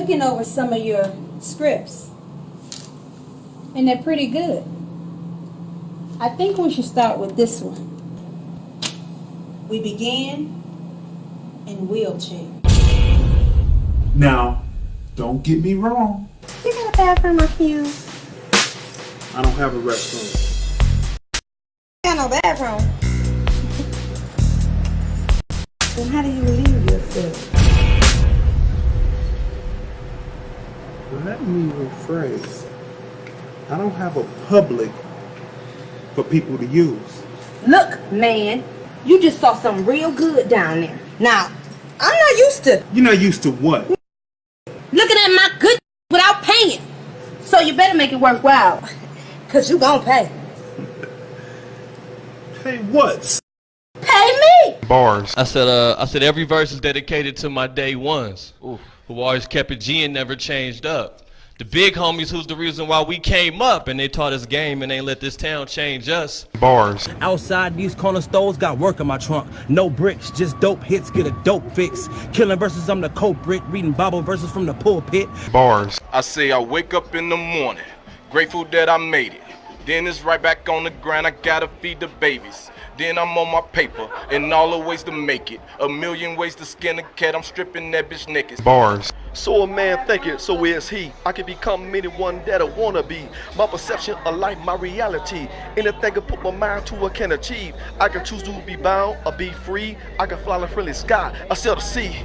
looking over some of your scripts, and they're pretty good. I think we should start with this one. We began in wheelchair. Now, don't get me wrong. You got a bathroom, I feel. I don't have a restroom. I got no bathroom. Then how do you relieve yourself? Let me rephrase. I don't have a public for people to use. Look, man, you just saw something real good down there. Now, I'm not used to You're not used to what? looking at my good without paying. So you better make it worthwhile, cause you gon' pay. Hey, what? Pay me! Bars. I said every verse is dedicated to my day ones, who always kept it G and never changed up. The big homies who's the reason why we came up, and they taught us game and ain't let this town change us. Bars. Outside these corner stores, got work in my trunk. No bricks, just dope hits, get a dope fix. Killing verses, I'm the culprit. Reading Bible verses from the pulpit. Bars. I say I wake up in the morning, grateful that I made it. Then it's right back on the grind, I gotta feed the babies. Then I'm on my paper, and all the ways to make it. A million ways to skin a cat, I'm stripping that bitch naked. Bars. So a man thinketh, so is he. I can become anyone that I wanna be. My perception of life, my reality. Anything I put my mind to, I can achieve. I can choose to be bound or be free. I can fly in the friendly sky, I sail the sea.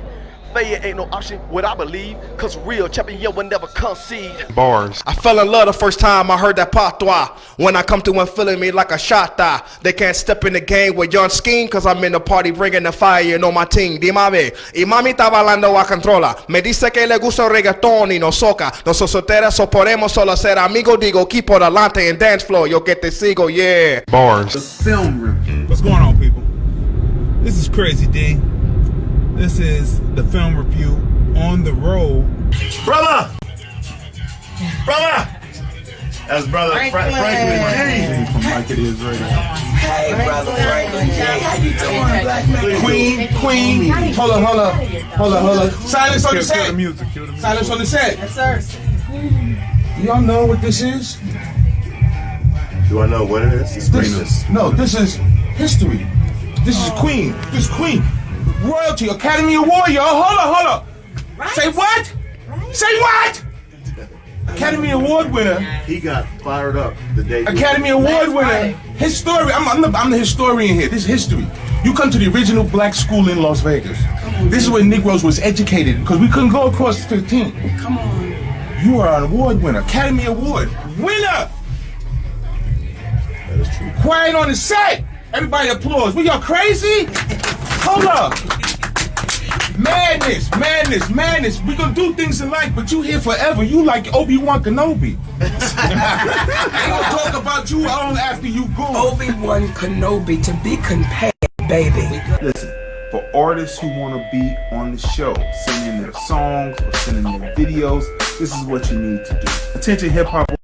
Failure ain't no option, what I believe. Cause real champion will never concede. Bars. I fell in love the first time I heard that patois. When I come to one feeling me like a shot eye. They can't step in the game with young scheme. Cause I'm in the party bringing the fire and on my team. Dime a ver, y mami está bailando a controla. Me dice que le gusta el reggaetón y no soca. No so solteras so podemos solo ser amigos. Digo, keep por adelante and dance floor. Yo que te sigo, yeah. Bars. The film review. What's going on, people? This is Crazy D. This is the film review on the road. Brother! Brother! That's brother Franklin J. From Like It Is Radio. Hey, brother Franklin J. How you doing, black man? Queen. Hold on. Silence on the Kill the set. music. Silence on the set. Yes, sir. Y'all know what this is? Do I know what it is? This is history. This is Queen. This is Queen. Royalty, Academy Award, y'all. Hold up. Right. Say what? Right. Say what? Academy Award winner. He got fired up the day. Academy Award winner. Right. Historian. I'm the historian here. This is history. You come to the original black school in Las Vegas. This is where Negroes was educated because we couldn't go across 15. Come on. You are an award winner. Academy Award winner. That is true. Quiet on the set. Everybody applause. We y'all crazy? Hold up. Madness. We gonna do things in life, but you here forever. You like Obi-Wan Kenobi. I ain't gonna talk about you long after you go. Obi-Wan Kenobi to be compared, baby. Listen, for artists who want to be on the show, send in their songs or send in their videos, this is what you need to do. Attention hip-hop with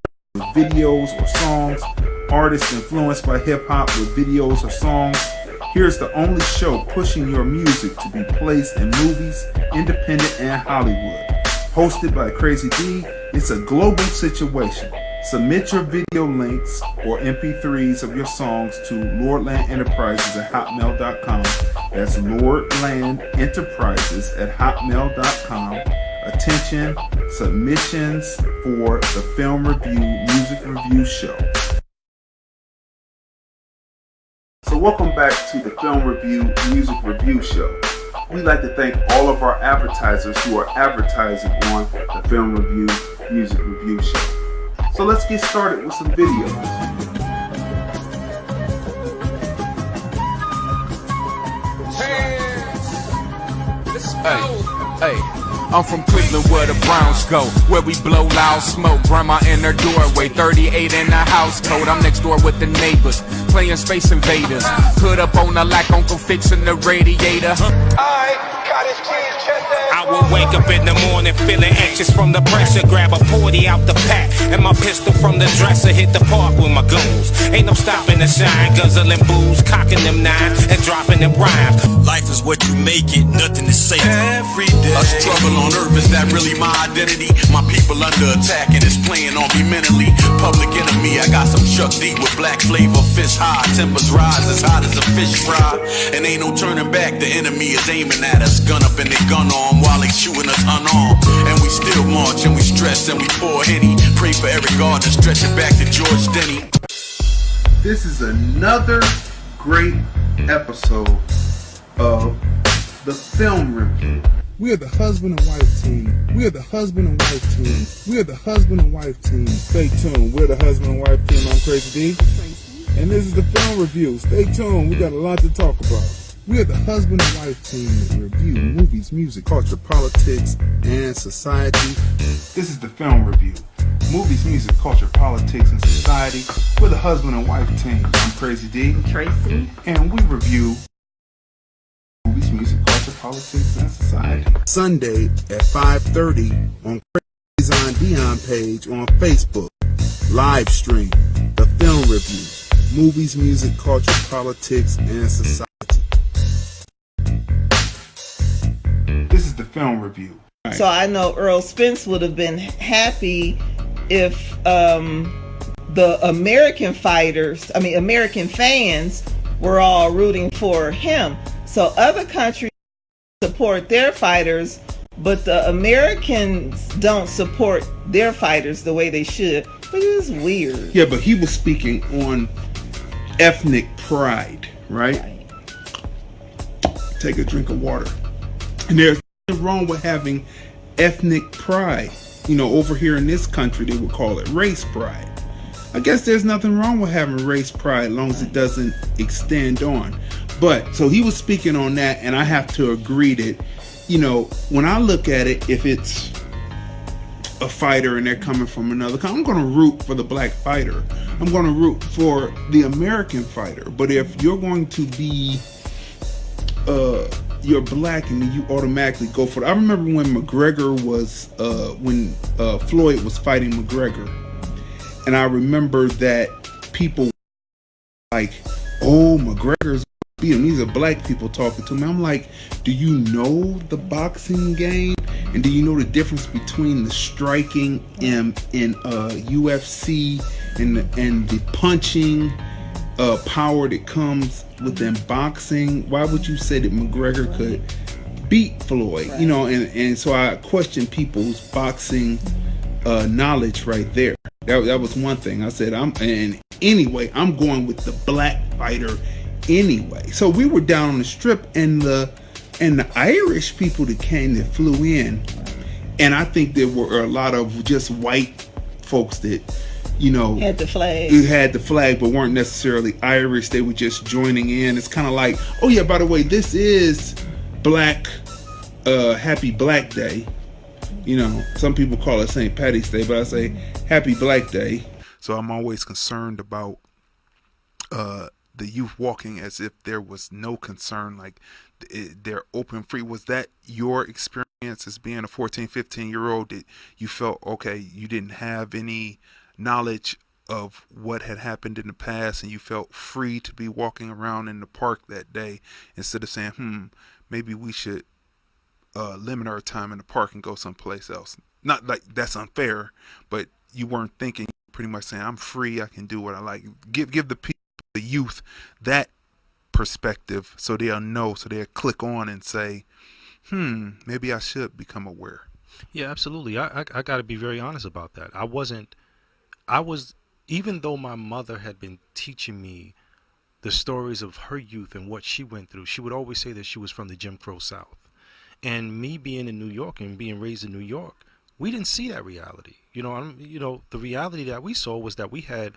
videos or songs, artists influenced by hip-hop with videos or songs. Here's the only show pushing your music to be placed in movies, independent and Hollywood. Hosted by Crazy D, it's a global situation. Submit your video links or MP3s of your songs to lordlandenterprises@hotmail.com. That's lordlandenterprises@hotmail.com. Attention, submissions for the Film Review Music Review Show. So welcome back to the Film Review Music Review Show. We'd like to thank all of our advertisers who are advertising on the Film Review Music Review Show. So let's get started with some videos. Hey, I'm from Cleveland where the Browns go, where we blow loud smoke. Grandma in her doorway, 38 in the house code. I'm next door with the neighbors, playing Space Invaders. Put up on the lack, Uncle fixing the radiator. Alright, cottage cheese, chest. I will wake up in the morning feeling extra inches from the pressure. Grab a 40 out the pack and my pistol from the dresser. Hit the park with my goons. Ain't no stopping the shine. Guzzling booze, cocking them nines and dropping them rhymes. Life is what you make it, nothing is safe. Every day. A struggle on earth, is that really my identity? My people under attack and it's playing on me mentally. Public enemy, I got some Chuck D with black flavor, fist high. Tempers rise as hot as a fish fry. And ain't no turning back, the enemy is aiming at us. Gun up and they gun on while they shooting us unarmed. And we still march and we stress and we pour Henny. Pray for Eric Gardner, stretch it back to George Denny. This is another great episode of the film review. We are the husband and wife team. We are the husband and wife team. We are the husband and wife team. Stay tuned. We're the husband and wife team. I'm Crayzon Deeyon. And this is the film review. Stay tuned. We got a lot to talk about. We are the husband and wife team that review movies, music, culture, politics, and society. This is the film review. Movies, music, culture, politics, and society. We're the husband and wife team. I'm Crayzon Deeyon. Tracey. And we review movies, music, culture, politics, and society. Sunday at 5:30 on Crayzon Deeyon page on Facebook. Live stream. The film review. Movies, music, culture, politics, and society. This is the film review. So I know Earl Spence would have been happy if the American fans were all rooting for him. So other countries support their fighters, but the Americans don't support their fighters the way they should. But it's weird. Yeah, but he was speaking on ethnic pride, right? Take a drink of water. And there's nothing wrong with having ethnic pride. You know, over here in this country, they would call it race pride. I guess there's nothing wrong with having race pride as long as it doesn't extend on. But, so he was speaking on that, and I have to agree that, you know, when I look at it, if it's a fighter and they're coming from another country, I'm going to root for the black fighter. I'm going to root for the American fighter. But if you're going to be you're black and then you automatically go for it. I remember when McGregor was when Floyd was fighting McGregor, and I remember that people like, oh, McGregor's beat him. These are black people talking to me. I'm like, do you know the boxing game? And do you know the difference between the striking in UFC and the punching power that comes within boxing? Why would you say that McGregor could beat Floyd? You know, and so I question people's boxing knowledge right there. That was one thing I said. I'm going with the black fighter anyway. So we were down on the strip, and the Irish people that flew in, and I think there were a lot of just white folks that, you know, had the flag but weren't necessarily Irish. They were just joining in. It's kind of like, oh yeah, by the way, this is Black Happy Black Day. You know, some people call it St. Patty's Day, but I say Happy Black Day. So I'm always concerned about the youth walking as if there was no concern, like they're open free. Was that your experience as being a 14, 15-year-old, that you felt, okay, you didn't have any knowledge of what had happened in the past and you felt free to be walking around in the park that day instead of saying, maybe we should limit our time in the park and go someplace else? Not like that's unfair, but you weren't thinking, pretty much saying, I'm free, I can do what I like. Give the people, the youth, that perspective so they'll know, so they'll click on and say, maybe I should become aware. Yeah, absolutely. I got to be very honest about that. Even though my mother had been teaching me the stories of her youth and what she went through, she would always say that she was from the Jim Crow South. And me being in New York and being raised in New York, we didn't see that reality. The reality that we saw was that we had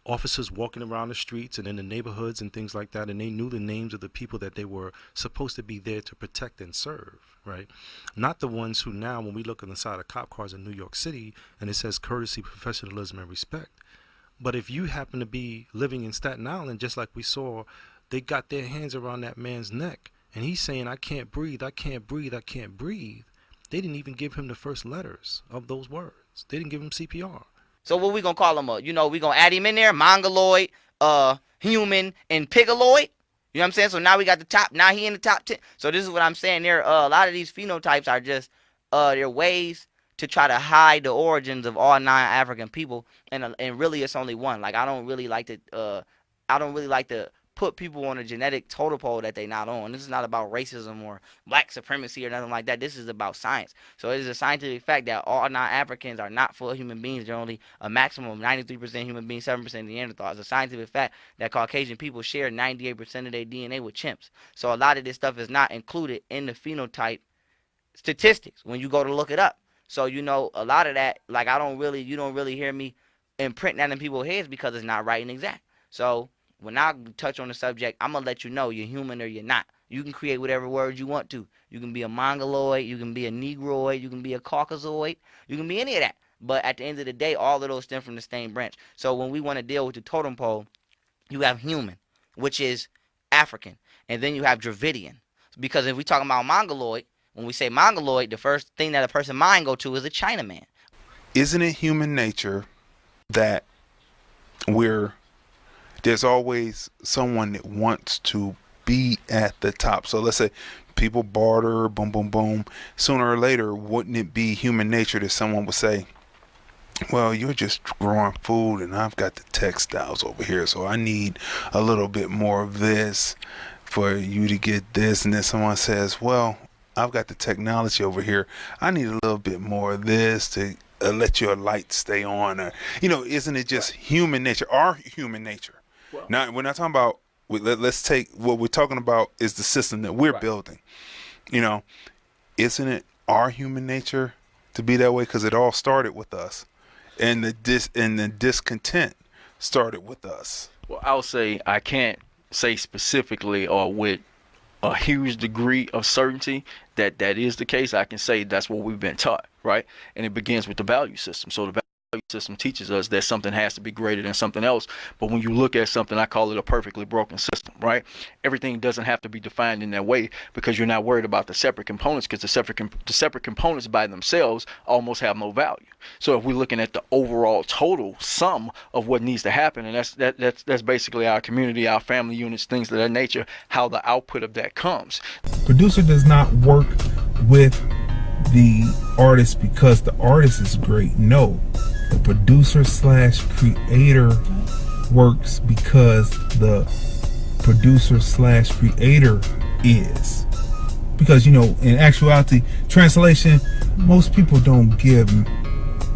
officers walking around the streets and in the neighborhoods and things like that, and they knew the names of the people that they were supposed to be there to protect and serve, right? Not the ones who now, when we look on the side of cop cars in New York City and it says courtesy, professionalism, and respect. But if you happen to be living in Staten Island, just like we saw, they got their hands around that man's neck and he's saying, I can't breathe, I can't breathe, I can't breathe. They didn't even give him the first letters of those words. They didn't give him CPR. So what we gonna call him? We gonna add him in there, mongoloid, human, and pigaloid. You know what I'm saying? So now we got the top. Now he in the top 10. So this is what I'm saying. There, a lot of these phenotypes are just they're ways to try to hide the origins of all non-African people, and really it's only one. Like I don't really like to put people on a genetic totem pole that they not on. This is not about racism or black supremacy or nothing like that. This is about science. So it is a scientific fact that all non-Africans are not full human beings. They're only a maximum of 93% human beings, 7% Neanderthals. It's a scientific fact that Caucasian people share 98% of their DNA with chimps. So a lot of this stuff is not included in the phenotype statistics when you go to look it up. So, a lot of that, like you don't really hear me imprint that in people's heads because it's not right and exact. So when I touch on the subject, I'm going to let you know you're human or you're not. You can create whatever word you want to. You can be a mongoloid, you can be a negroid, you can be a caucasoid, you can be any of that. But at the end of the day, all of those stem from the same branch. So when we want to deal with the totem pole, you have human, which is African. And then you have Dravidian. Because if we talk about mongoloid, when we say mongoloid, the first thing that a person's mind go to is a Chinaman. Isn't it human nature that there's always someone that wants to be at the top? So let's say people barter, boom, boom, boom. Sooner or later, wouldn't it be human nature that someone would say, well, you're just growing food and I've got the textiles over here, so I need a little bit more of this for you to get this. And then someone says, well, I've got the technology over here, I need a little bit more of this to let your light stay on. Or, isn't it just human nature, our human nature? Well, now, we're not talking about, let's take what we're talking about is the system that we're building. Isn't it our human nature to be that way? Because it all started with us, and the discontent started with us. Well, I'll say I can't say specifically or with a huge degree of certainty that is the case. I can say that's what we've been taught, right? And it begins with the value system. So the value system teaches us that something has to be greater than something else. But when you look at something, I call it a perfectly broken system, right? Everything doesn't have to be defined in that way because you're not worried about the separate components, because the separate components by themselves almost have no value. So if we're looking at the overall total sum of what needs to happen, and that's basically our community, our family units, things of that nature, how the output of that comes. Producer does not work with the artist because the artist is great. No, the producer / creator works because the producer / creator is. Because, in actuality, translation, most people don't give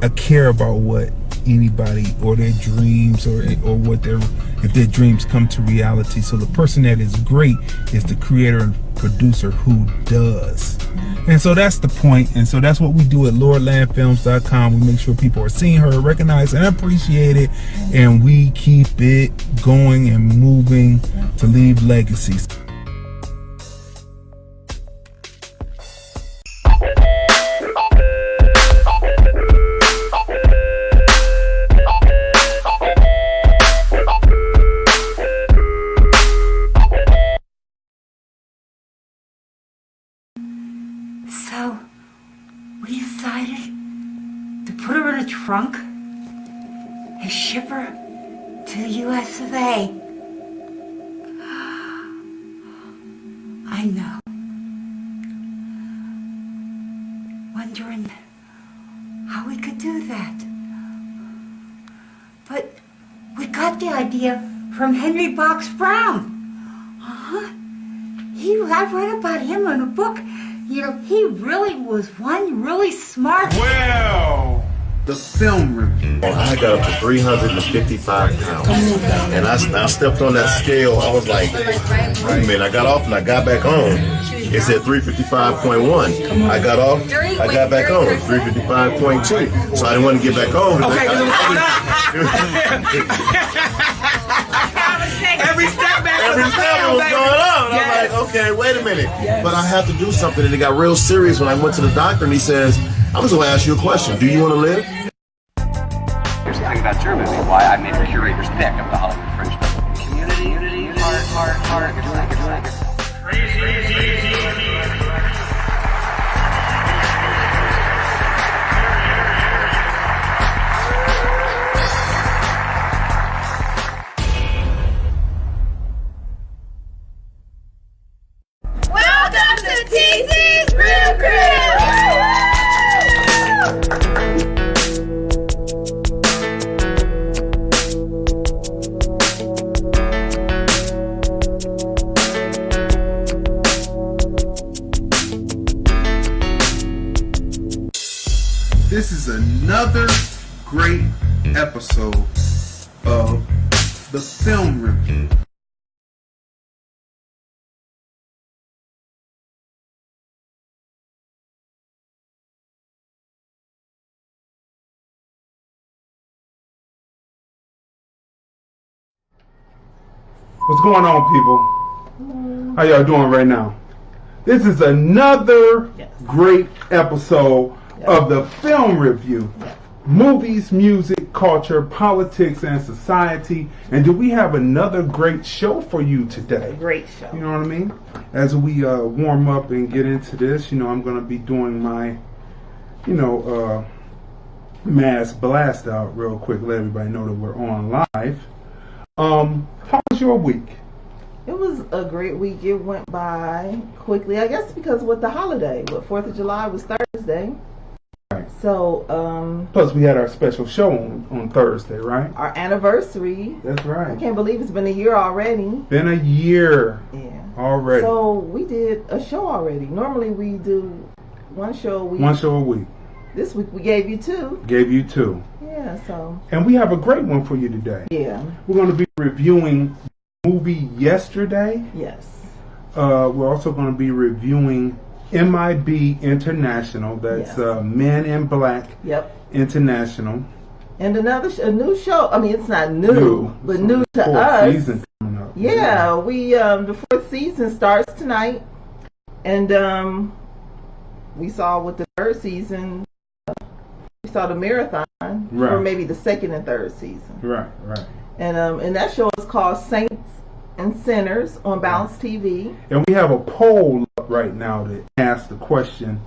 a care about what anybody or their dreams or what if their dreams come to reality. So the person that is great is the creator and producer who does. And so that's the point. And so that's what we do at LordlandFilms.com. We make sure people are seen, heard, recognized, and appreciated. And we keep it going and moving to leave legacies. So, we decided to put her in a trunk and ship her to the US of A. I know. Wondering how we could do that. But we got the idea from Henry Box Brown. I read about him in a book. He really was one really smart. Well, the film review. I got up to 355 pounds. And I stepped on that scale. I was like, wait a minute. I got off and I got back on. It said 355.1. I got off, I got back on 355.2. So I didn't want to get back on. Okay, every step was going on. I'm like, okay, wait a minute. But I have to do something. And it got real serious when I went to the doctor and he says, I'm just going to ask you a question. Do you want to live? Here's the thing about your movie, why I made the curator's pick of the Hollywood Fringe. Community, heart, This is another great episode of the Film Review. What's going on, people? How y'all doing right now? This is another great episode of the Film Review. Movies, music, culture, politics, and society. And do we have another great show for you today? Great show. You know what I mean? As we warm up and get into this, I'm going to be doing my, mass blast out real quick. Let everybody know that we're on live. How was your week? It was a great week. It went by quickly. I guess because with the holiday, 4th of July was Thursday. Right. So, plus we had our special show on Thursday, right? Our anniversary. That's right. I can't believe it's been a year already. Been a year. Yeah. Already. So we did a show already. Normally we do one show a week. One show a week. This week we gave you two. Gave you two. Yeah, so. And we have a great one for you today. Yeah. We're going to be reviewing the movie Yesterday. Yes. We're also going to be reviewing MIB International. That's Men in Black. Yep. International. And a new show. I mean, it's not new, but new to us. Season coming up. Yeah, we the fourth season starts tonight, and we saw with the third season. We saw the marathon for maybe the second and third season. Right. And that show is called Saints and Sinners on Bounce TV. And we have a poll up right now that asks the question: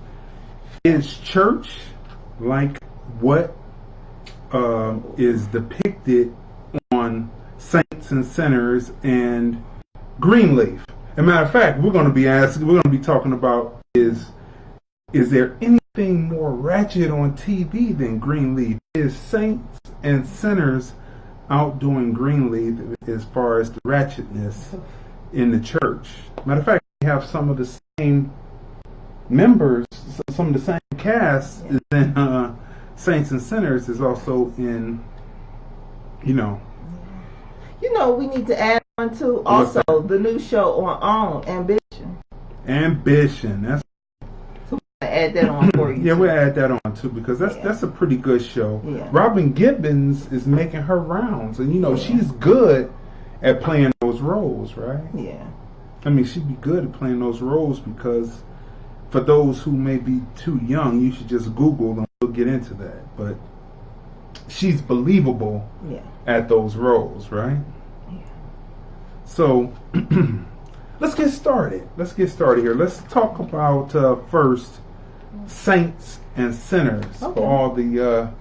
is church like what is depicted on Saints and Sinners and Greenleaf? As a matter of fact, we're going to be talking about is there anything more ratchet on TV than Greenleaf? Is Saints and Sinners outdoing Greenleaf as far as the ratchetness in the church? Matter of fact, we have some of the same members, some of the same cast in Saints and Sinners is also in, we need to add on to also the new show on Ambition. That's add that on for you. Yeah, we'll add that on too because that's a pretty good show. Yeah. Robin Gibbons is making her rounds, and she's good at playing those roles, right? Yeah. I mean, she'd be good at playing those roles because for those who may be too young, you should just Google and we'll get into that. But she's believable at those roles, right? Yeah. So let's get started. here. Let's talk about first Saints and Sinners for all the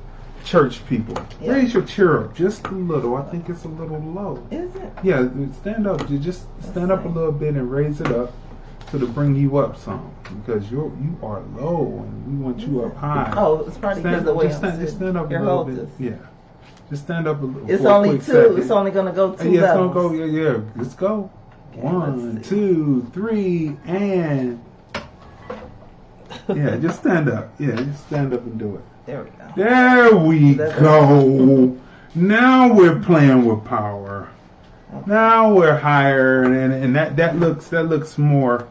church people. Raise your chair up just a little. I think it's a little low. Is it? Yeah, stand up. You just stand up a little bit and raise it up to bring you up some because you are low and we want you up high. Oh, it's probably because of the way just stand up a little bit. Yeah. Just stand up a little. It's only two. Second. It's only going to go two levels. It's going to go. Yeah. Let's go. Okay, 1, 2, 3, and just stand up. Yeah, just stand up and do it. There we go. There we go. Now we're playing with power. Okay. Now we're higher, and that looks more.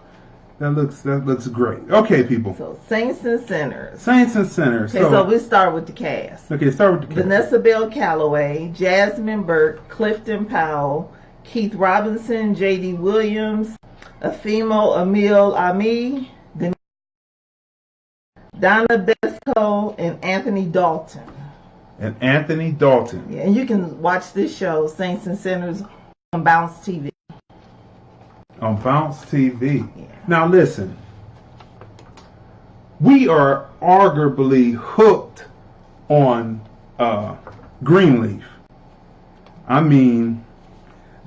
That looks great. Okay, people. So Saints and Sinners. Saints and Sinners. Okay, so we start with the cast. Okay, start with the cast. Vanessa Bell Calloway, Jasmine Burke, Clifton Powell, Keith Robinson, J.D. Williams, Afimo Emil Ami, Donna Besco, and Anthony Dalton. Yeah, and you can watch this show, Saints and Sinners, on Bounce TV. On Bounce TV. Yeah. Now listen, we are arguably hooked on Greenleaf. I mean,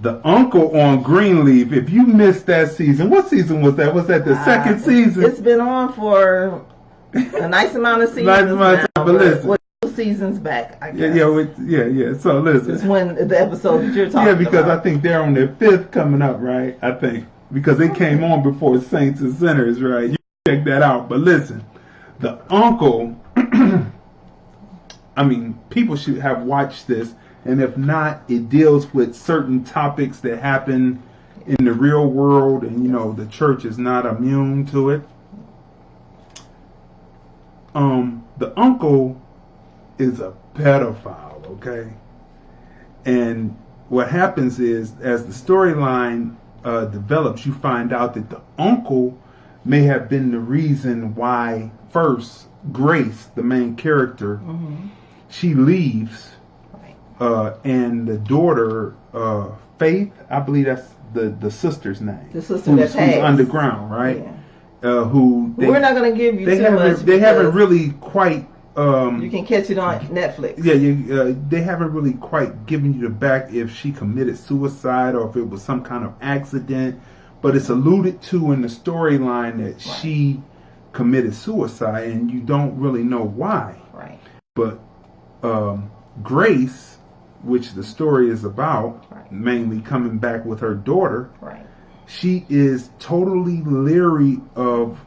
the uncle on Greenleaf. If you missed that season, what season was that? Was that the second season? It's been on for a nice amount of seasons but listen. 2 seasons back, I guess. Yeah. So listen. It's when the episode that you're talking about. Yeah, because I think they're on their 5th coming up, right? I think. Because they came on before Saints and Sinners, right? You check that out. But listen, the uncle I mean, people should have watched this, and if not, it deals with certain topics that happen in the real world, and you know, the church is not immune to it. The uncle is a pedophile, okay? And what happens is, as the storyline develops, you find out that the uncle may have been the reason why first Grace, the main character, she leaves, and the daughter, Faith, I believe that's the sister's name. The sister who's underground, right? Yeah. We're not going to give you too much. They haven't really quite. You can catch it on Netflix. Yeah, they haven't really quite given you the back if she committed suicide or if it was some kind of accident. But it's alluded to in the storyline that she committed suicide, and you don't really know why. Right. But Grace, which the story is about, mainly coming back with her daughter, she is totally leery of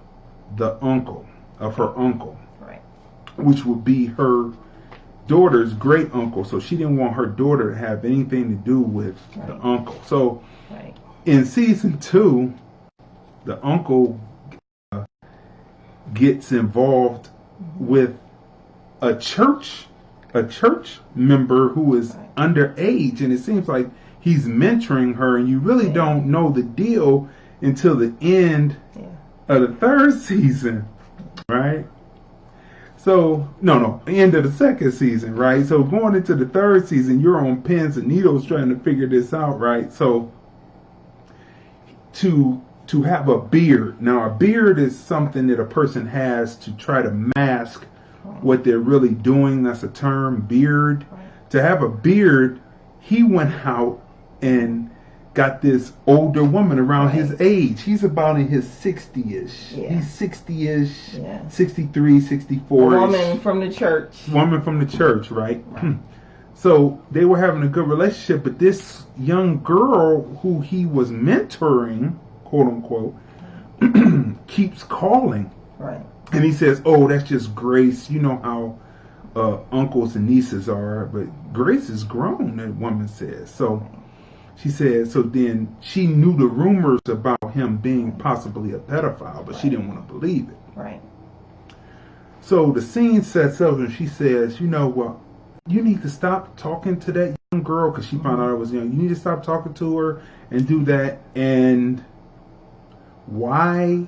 the uncle, of her uncle, which would be her daughter's great uncle. So she didn't want her daughter to have anything to do with the uncle. So in season 2, the uncle gets involved with a church member who is underage, and it seems like he's mentoring her, and you really don't know the deal until the end of the 3rd season, right? So, no, end of the 2nd season, right? So going into the 3rd season, you're on pins and needles trying to figure this out, right? So to have a beard. Now, a beard is something that a person has to try to mask what they're really doing. That's a term, beard. To have a beard, he went out and got this older woman around his age. He's about in his 60-ish. He's 60-ish, 63, 64-ish. A woman from the church. Woman from the church, right? So they were having a good relationship, but this young girl who he was mentoring, quote unquote, keeps calling. Right. And he says, oh, that's just Grace. You know how uncles and nieces are, but Grace is grown, that woman says. So she said, so then she knew the rumors about him being possibly a pedophile, but she didn't want to believe it. Right. So the scene sets up, and she says, you know what? You need to stop talking to that young girl, because she found out I was young. You need to stop talking to her and do that. And why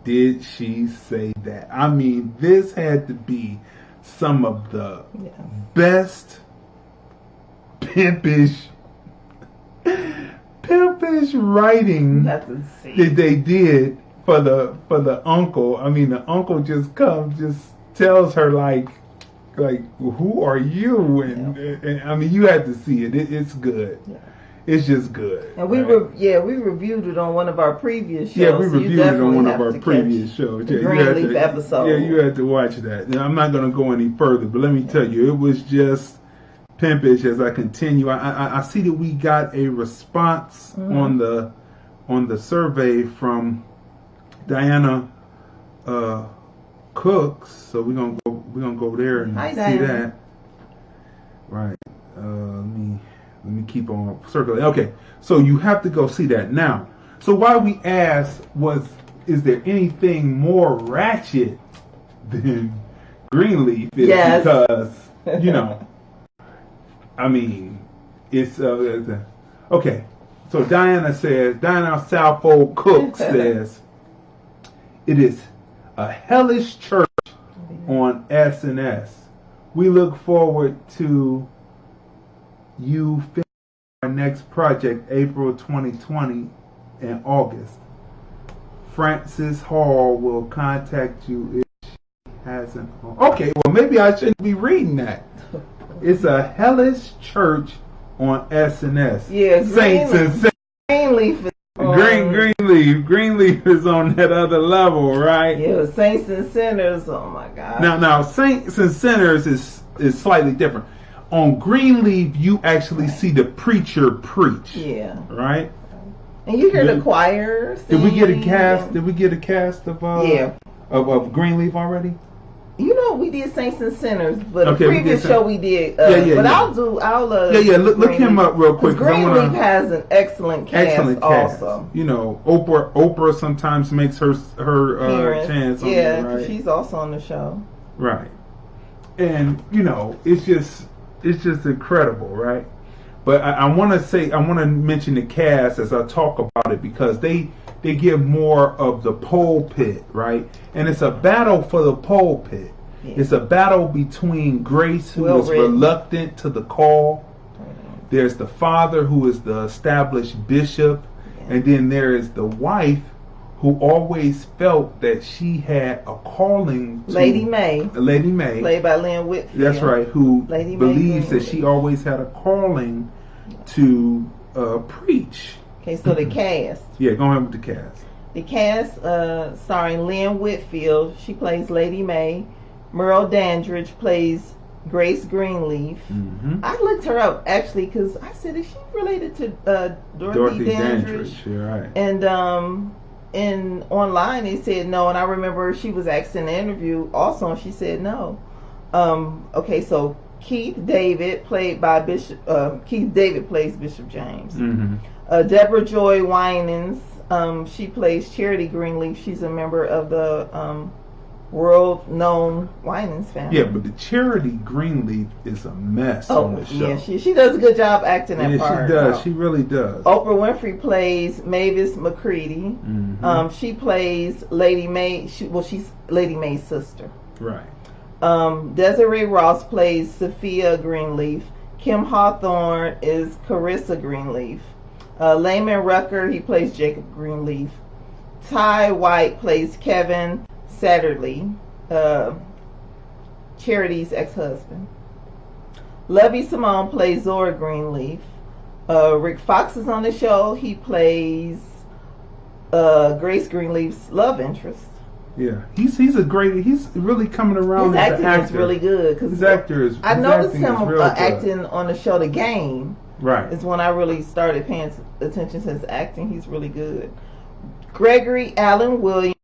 did she say that? I mean, this had to be some of the best pimpish writing that they did for the uncle. I mean, the uncle just tells her like who are you? And I mean, you had to see it. It's good. Yeah. It's just good. And we reviewed it on one of our previous shows. Yeah, we reviewed it on one of our previous shows. The Greenleaf episode. Yeah, you had to watch that. Now, I'm not going to go any further, but let me tell you, it was just pimpish. As I continue, I see that we got a response on the survey from Diana Cooks. So we're gonna go there and see Diana. that. Right. Let me keep on circling. Okay, so you have to go see that now. So why we asked is there anything more ratchet than Greenleaf? Is because you know, I mean, it's okay. So Diana Southfold Cook says it is a hellish church on S&S. We look forward to you finishing our next project, April 2020 and August. Frances Hall will contact you if she hasn't. Okay, well maybe I shouldn't be reading that. It's a hellish church on S&S. Yeah, Saints and Sinners. Greenleaf is Greenleaf is on that other level, right? Yeah, Saints and Sinners. Oh my God. Now Saints and Sinners is slightly different. On Greenleaf, you actually see the preacher preach. Yeah. Right? And you hear the choir. Did we get a cast? Did we get a cast of Greenleaf already? You know, we did Saints and Sinners, but Okay, the previous show we did. But yeah. I'll Look him up real quick. Greenleaf has an excellent cast also. You know, Oprah sometimes makes her chance. Yeah, on right? she's also on the show. Right. And you know, it's just incredible, right? But I want to mention the cast as I talk about it, because they give more of the pulpit, right? And it's a battle for the pulpit. Yeah. It's a battle between Grace, who is reluctant to the call. There's the father, who is the established bishop. Yeah. And then there is the wife, who always felt that she had a calling to... Lady May. Played by Lynn Whitfield. That's right, who believes that she always had a calling to preach. Okay, so the cast. Yeah, go ahead with the cast. The cast, starring Lynn Whitfield, she plays Lady May. Merle Dandridge plays Grace Greenleaf. Mm-hmm. I looked her up, actually, because I said, is she related to Dorothy Dandridge? You're right. And online they said no, and I remember she was asked in the interview also, and she said no. Okay, so Keith David plays Bishop James. Mm-hmm. Deborah Joy Winans, she plays Charity Greenleaf. She's a member of the world-known Winans family. Yeah, but the Charity Greenleaf is a mess on the show. Yeah, she does a good job acting that part. She does. She really does. Oprah Winfrey plays Mavis McCready. Mm-hmm. She plays Lady May. She's Lady May's sister. Right. Desiree Ross plays Sophia Greenleaf. Kim Hawthorne is Carissa Greenleaf. Layman Rucker, he plays Jacob Greenleaf. Ty White plays Kevin Satterley, Charity's ex-husband. Lovey Simone plays Zora Greenleaf. Rick Fox is on the show. He plays Grace Greenleaf's love interest. Yeah, he's really coming around. His acting is really good. His actor is. I noticed him acting on the show The Game. Right. Is when I really started paying attention to his acting. He's really good. Gregory Allen Williams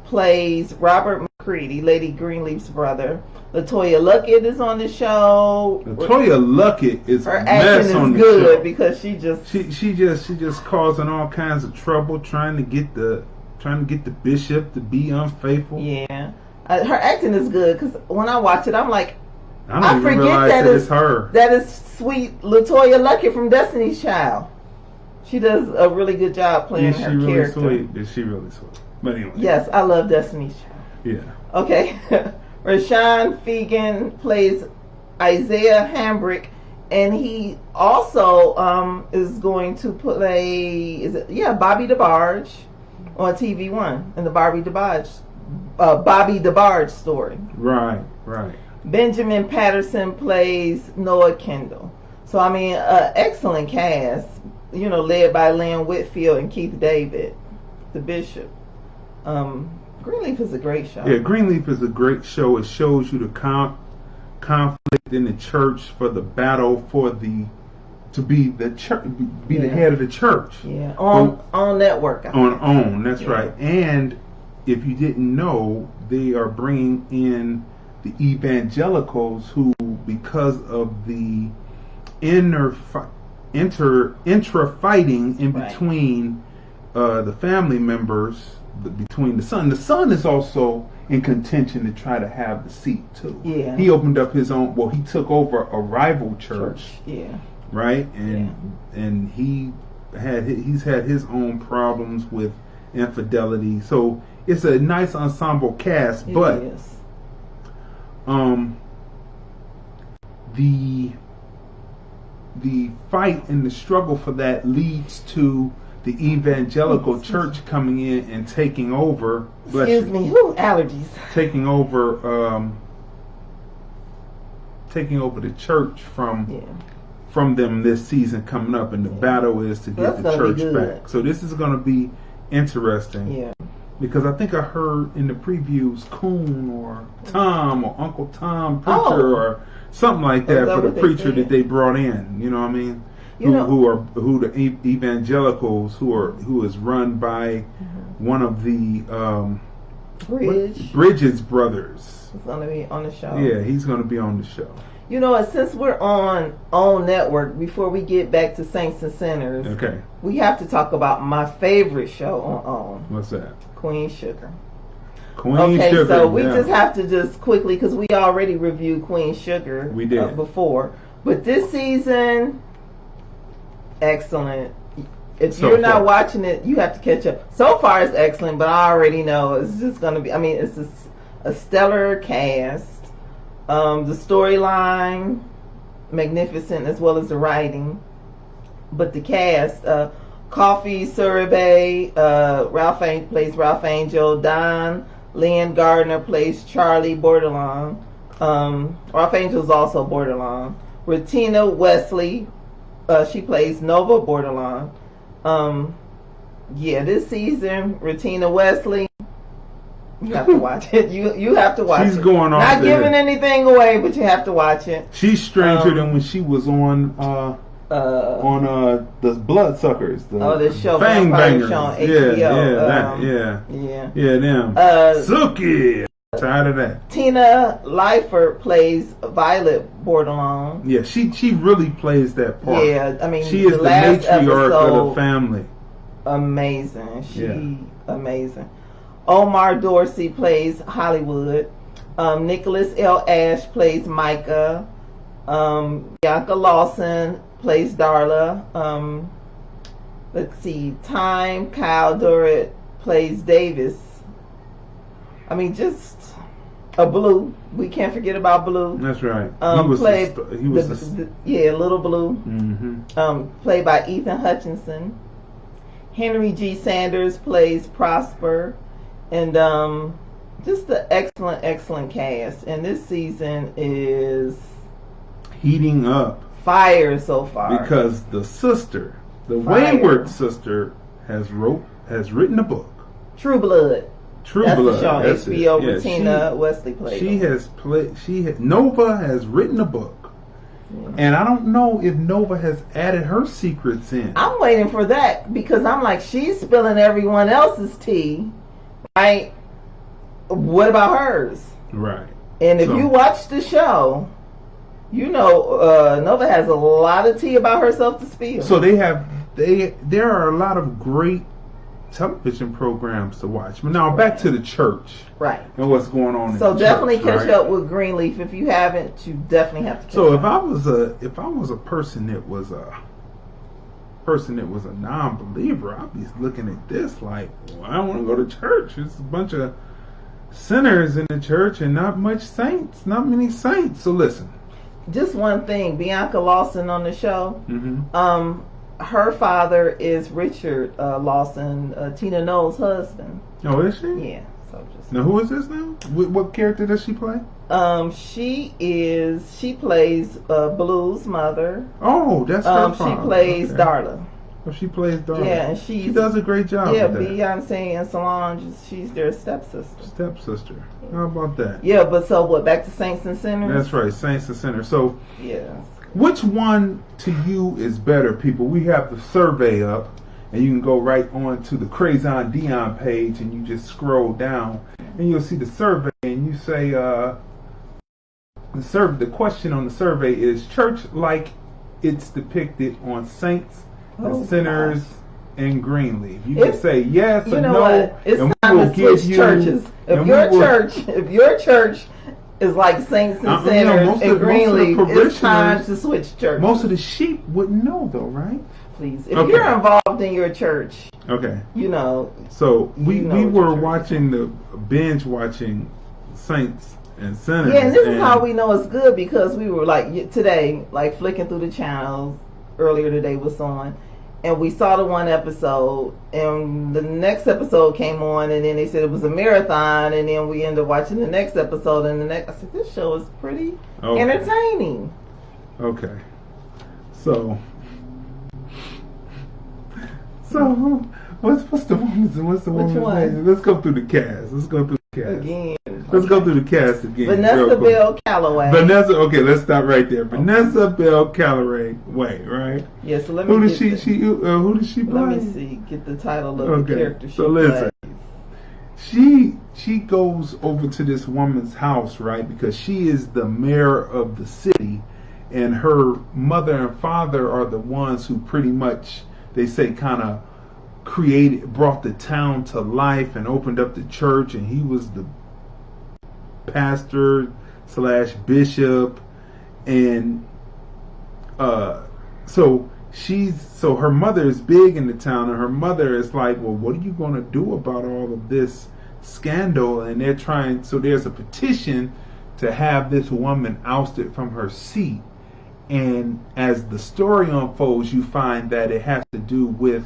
plays Robert McCready, Lady Greenleaf's brother. Latoya Luckett is on the show. Latoya Luckett is her a mess acting on is the good show. Because she just causing all kinds of trouble trying to get the bishop to be unfaithful. Yeah, her acting is good because when I watch it, I'm like, I forget that it's her. That is sweet Latoya Luckett from Destiny's Child. She does a really good job playing her character. Sweet? Is she really sweet? But anyway. Yes, I love Destiny's Child. Yeah. Okay. Rashawn Fegan plays Isaiah Hambrick, and he also is going to play Bobby DeBarge on TV One in the Bobby DeBarge story. Right. Benjamin Patterson plays Noah Kendall. So I mean, excellent cast. You know, led by Lynn Whitfield and Keith David, the bishop. Greenleaf is a great show. Yeah, Greenleaf is a great show. It shows you the conflict in the church for the battle to be the church, the head of the church. Yeah, on network. That's right. And if you didn't know, they are bringing in the evangelicals who, because of the intra fighting in between the family members, between the son. The son is also in contention to try to have the seat too. Yeah. He opened up his own. Well, he took over a rival church. Yeah. Right, and he's had his own problems with infidelity. So it's a nice ensemble cast, but the fight and the struggle for that leads to the evangelical church coming in and taking over. Allergies. Taking over the church from them this season coming up, and the battle is to get the church back. So this is going to be interesting. Yeah. Because I think I heard in the previews Coon or Tom or Uncle Tom Preacher or something like that for the preacher that they brought in. You know what I mean? Who the evangelicals who is run by one of the Bridges brothers. He's gonna be on the show. Yeah, he's gonna be on the show. You know what? Since we're on network, before we get back to Saints and Sinners, Okay. we have to talk about my favorite show on OWN. What's that? Queen Sugar. Queen Sugar. So we yeah. just have to just quickly, because we already reviewed Queen Sugar. We did. Before. But this season, excellent. If So you're not far. watching it, you have to catch up. So far, it's excellent, but I already know it's just going to be, I mean, it's a stellar cast. The storyline, magnificent, as well as the writing. But the cast, Coffee Surabay, plays Ralph Angel. Don Leon Gardner plays Charlie Bordelon. Ralph Angel is also Bordelon. Retina Wesley, she plays Nova Bordelon. This season, Retina Wesley, you have to watch it. You have to watch it. She's going off Not there. giving anything away, but you have to watch it. She's stranger than when she was on the Bloodsuckers. The show Bang Vampire Bangers. Show on HBO. Yeah, them. Suki. Tired of that. Tina Leifert plays Violet Bordelon. Yeah, she really plays that part. Yeah, I mean, she is the matriarch of the family. Amazing. Amazing. Omar Dorsey plays Hollywood. Nicholas L. Ash plays Micah. Bianca Lawson plays Darla. Let's see. Kyle Durrett plays Davis. I mean, just a Blue. We can't forget about Blue. That's right. Little Blue. Mm-hmm. Played by Ethan Hutchinson. Henry G. Sanders plays Prosper. And just an excellent cast. And this season is heating up. Fire so far. Because the sister, the Wayward sister, has written a book. True Blood. That's the show on That's HBO. it. Yeah, Retina Wesley played. Nova has written a book. And I don't know if Nova has added her secrets in. I'm waiting for that because I'm like, she's spilling everyone else's tea, right? What about hers? Right. And if you watch the show, you know Nova has a lot of tea about herself to spill. So there are a lot of great television programs to watch. But now back to the church. Right. And what's going on in So the definitely church, catch right? up with Greenleaf. If you haven't, you definitely have to catch So up. if I was a person that was a non-believer, I'd be looking at this like, well, I want to go to church. It's a bunch of sinners in the church and not many saints. So listen. Just one thing, Bianca Lawson on the show. Mm-hmm. Her father is Richard Lawson, Tina Knowles' husband. Oh, is she? Yeah. So just now, who is this now? What character does she play? She plays Blue's mother. Oh, that's her father. She plays Okay. Darla. Oh, she plays Darla. Yeah, and she does a great job. Yeah, with that. Beyonce and Solange, she's their stepsister. Stepsister. How about that? Yeah, but so what? Back to Saints and Sinners. That's right, Saints and Sinners. So, yeah. Which one to you is better, people? We have the survey up, and you can go right on to the Crayzon Deeyon page, and you just scroll down, and you'll see the survey, and you say, the question on the survey is, church like it's depicted on Saints and Sinners and Greenleaf. You can say yes or no, what? It's and time we will to give switch you. churches. If your church is like Saints and Sinners and Greenleaf, it's time to switch churches. Most of the sheep wouldn't know, though, right? Please, if you're involved in your church, okay, you know. So we were binge watching Saints and Sinners. Yeah, and this is how we know it's good, because we were like today, like flicking through the channels earlier today was on, and we saw the one episode, and the next episode came on, and then they said it was a marathon, and then we ended up watching the next episode, and I said, this show is pretty entertaining. Okay. So what's the woman's name? Let's go through the cast. Again. Let's go through the cast again. Vanessa Bell Calloway. Okay, let's stop right there. Vanessa Bell Calloway, right? Yeah, so let me who does she play? Let me see. Get the title of the character she so listen. plays. she goes over to this woman's house, right? Because she is the mayor of the city, and her mother and father are the ones who pretty much, they say, kind of brought the town to life and opened up the church, and he was the pastor / bishop, and so her mother is big in the town, and her mother is like, well, what are you going to do about all of this scandal? And they're trying, so there's a petition to have this woman ousted from her seat. And as the story unfolds, you find that it has to do with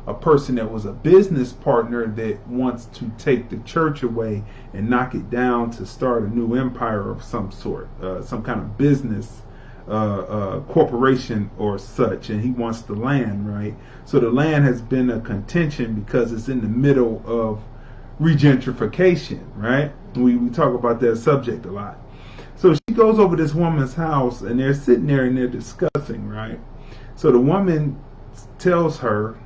a person that was a business partner that wants to take the church away and knock it down to start a new empire of some sort, some kind of business corporation or such, and he wants the land, right? So the land has been a contention because it's in the middle of regentrification, right? We talk about that subject a lot. So she goes over this woman's house, and they're sitting there and they're discussing, right? So the woman tells her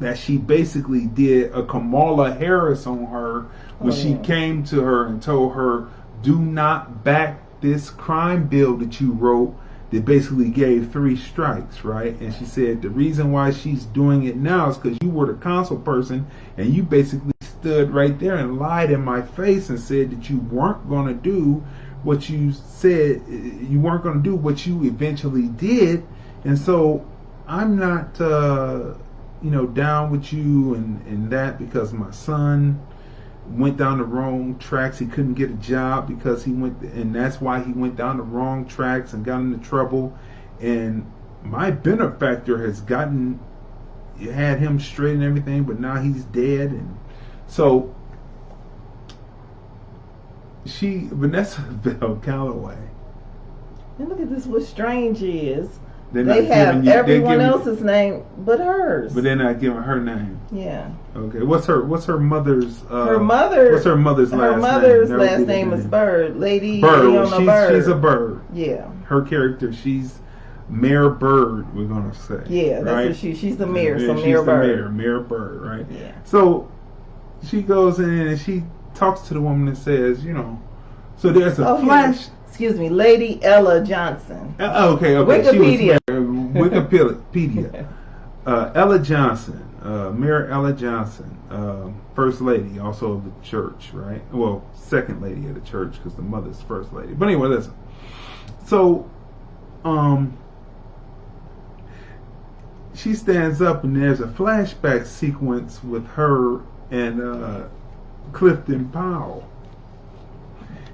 that she basically did a Kamala Harris on her when she came to her and told her, do not back this crime bill that you wrote that basically gave 3 strikes, right? And she said the reason why she's doing it now is because you were the council person and you basically stood right there and lied in my face and said that you weren't going to do what you said, you weren't going to do what you eventually did. And so I'm not down with you and that, because my son went down the wrong tracks. He couldn't get a job because he went, and that's why he went down the wrong tracks and got into trouble. And my benefactor has had him straight and everything, but now he's dead. And so Vanessa Bell Calloway. And look at this, what strange is. They have everyone else's name but hers. But they're not giving her name. Yeah. Okay. What's her mother's What's her mother's last name? Her mother's last name is Bird. Lady Bird. Bird. She's a bird. Yeah. Her character, she's Mayor Bird, we're gonna say. Yeah, that's right? what she's the mayor, so she's Mayor the Bird. Mayor Bird, right? Yeah. So she goes in and she talks to the woman and says, so there's a flash. Excuse me, Lady Ella Johnson. Okay. Wikipedia. Wikipedia. Ella Johnson, Mayor Ella Johnson, First Lady also of the church, right? Well, Second Lady of the church because the mother's First Lady. But anyway, listen. So, she stands up and there's a flashback sequence with her and Clifton Powell.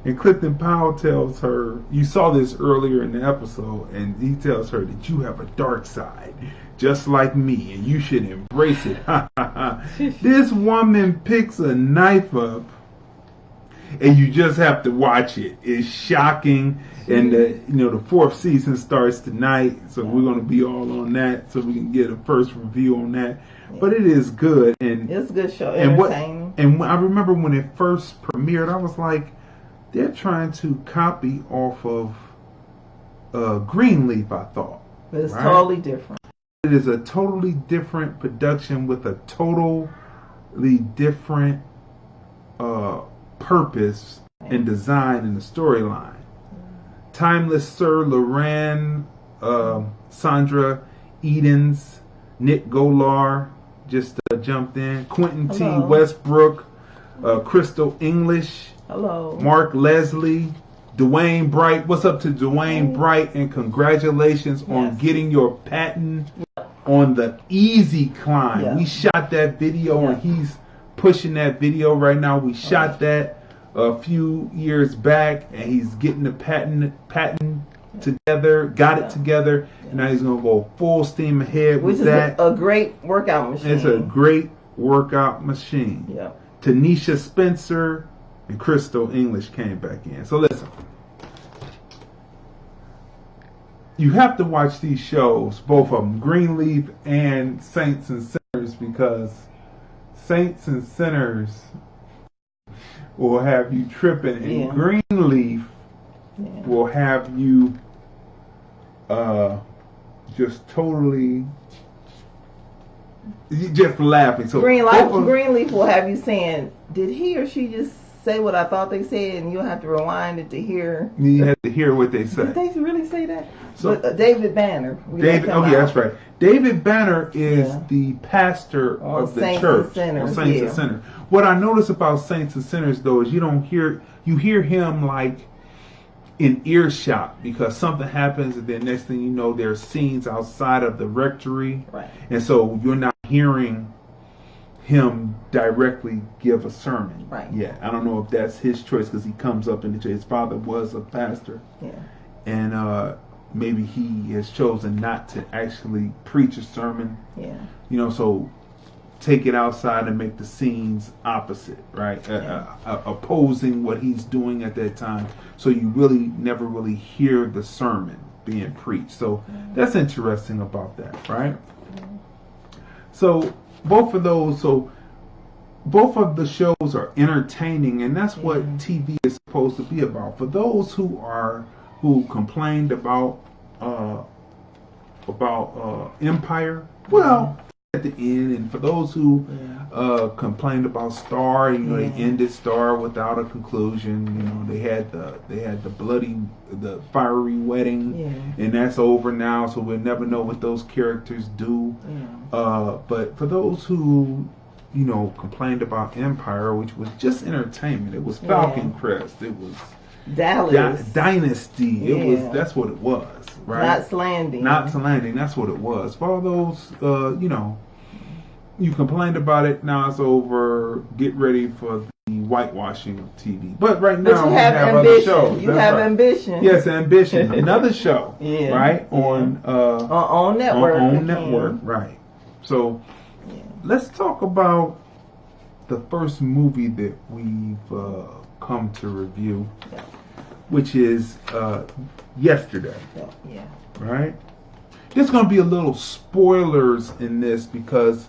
And Clifton Powell tells her, you saw this earlier in the episode, and he tells her that you have a dark side, just like me, and you should embrace it. This woman picks a knife up, and you just have to watch it. It's shocking, and the 4th season starts tonight, so we're going to be all on that, so we can get a first review on that. But it is good, and it's a good show, entertaining. And I remember when it first premiered, I was like, they're trying to copy off of Greenleaf, I thought. But it's totally different. It is a totally different production with a totally different purpose and design in the storyline. Timeless Sir Loran, Sandra Edens, Nick Golar just jumped in. Quentin T. Westbrook, Crystal English. Hello. Mark Leslie, Dwayne Bright. What's up to Dwayne Bright? And congratulations on getting your patent on the Easy Climb. Yeah. We shot that video and he's pushing that video right now. We shot that a few years back and he's getting the patent together, got it together, and now he's going to go full steam ahead with that. Which is a great workout machine. It's a great workout machine. Yeah. Tanisha Spencer and Crystal English came back in. So listen, you have to watch these shows, both of them, Greenleaf and Saints and Sinners, because Saints and Sinners will have you tripping, and Greenleaf will have you just totally just laughing. So Greenleaf will have you saying, "Did he or she just say what I thought they said?" And you'll have to rewind it to hear. You have to hear what they say. Did they really say that? So David Banner. That's right. David Banner is the pastor of the Saints church. And Sinners, Saints and Sinners. What I notice about Saints and Sinners though is you hear him like in earshot because something happens and then next thing you know there's scenes outside of the rectory. Right. And so you're not hearing him directly give a sermon. Right. Yeah. I don't know if that's his choice because he comes up in the church. His father was a pastor. Yeah. And maybe he has chosen not to actually preach a sermon. Yeah. You know, so take it outside and make the scenes opposite, right? Opposing what he's doing at that time. So you really never really hear the sermon being preached. So that's interesting about that, right? So both of the shows are entertaining, and that's what TV is supposed to be about. For those who complained about Empire, well, at the end, and for those who complained about Star, they ended Star without a conclusion. They had the fiery wedding, and that's over now, so we'll never know what those characters do. But for those who complained about Empire, which was just entertainment, it was Falcon Crest, it was Dallas Dynasty, that's what it was, right? Knots Landing, that's what it was. For all those you complained about it, now it's over. Get ready for the whitewashing of TV. But right now we have other shows. You have Ambition. Yes, Ambition, another show, right? On network. On network, right? So let's talk about the first movie that we've come to review, which is Yesterday. Right? There's going to be a little spoilers in this because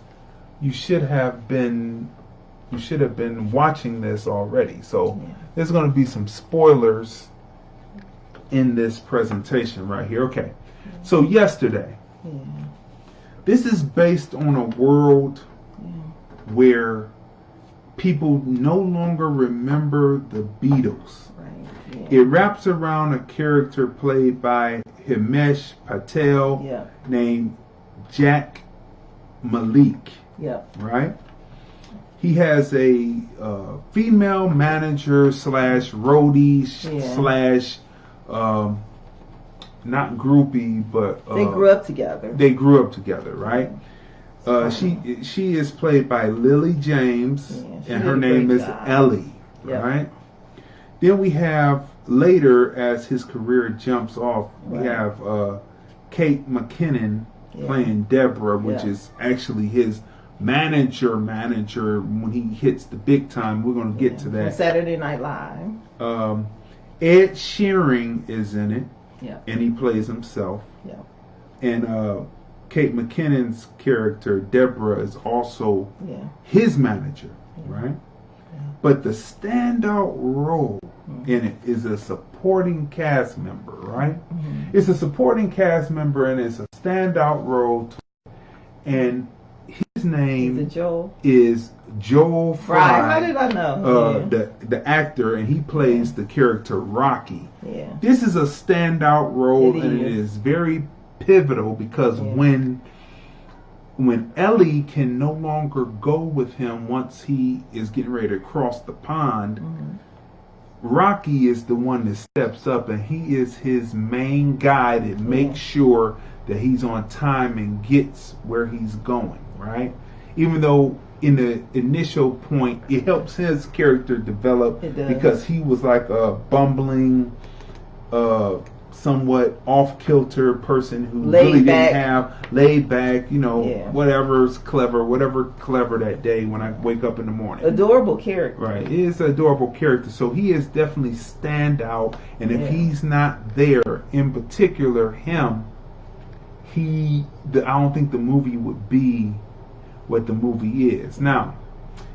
you should have been watching this already. So there's going to be some spoilers in this presentation right here. Okay. So Yesterday. This is based on a world where people no longer remember the Beatles. It wraps around a character played by Himesh Patel named Jack Malik. Right? He has a female manager / roadie / not groupie, but they grew up together. They grew up together, right? She is played by Lily James, and her name is Ellie, right? Then we have later, as his career jumps off, we have Kate McKinnon playing Deborah, which is actually his manager when he hits the big time. We're going to get to that. Saturday Night Live. Ed Sheeran is in it, and he plays himself. And Kate McKinnon's character, Deborah, is also his manager, right? But the standout role in it is a supporting cast member, right? It's a supporting cast member, and it's a standout role. And his name is Joel Fry. Right. How did I know? The actor, and he plays the character Rocky. This is a standout role, and it is very pivotal because when Ellie can no longer go with him once he is getting ready to cross the pond, Rocky is the one that steps up, and he is his main guy that makes sure that he's on time and gets where he's going, right? Even though in the initial point it helps his character develop because he was like a bumbling somewhat off-kilter person who didn't have laid back, whatever clever that day when I wake up in the morning. Adorable character. Right. He is an adorable character. So he is definitely stand out. And if he's not there, in particular him, I don't think the movie would be what the movie is. Now,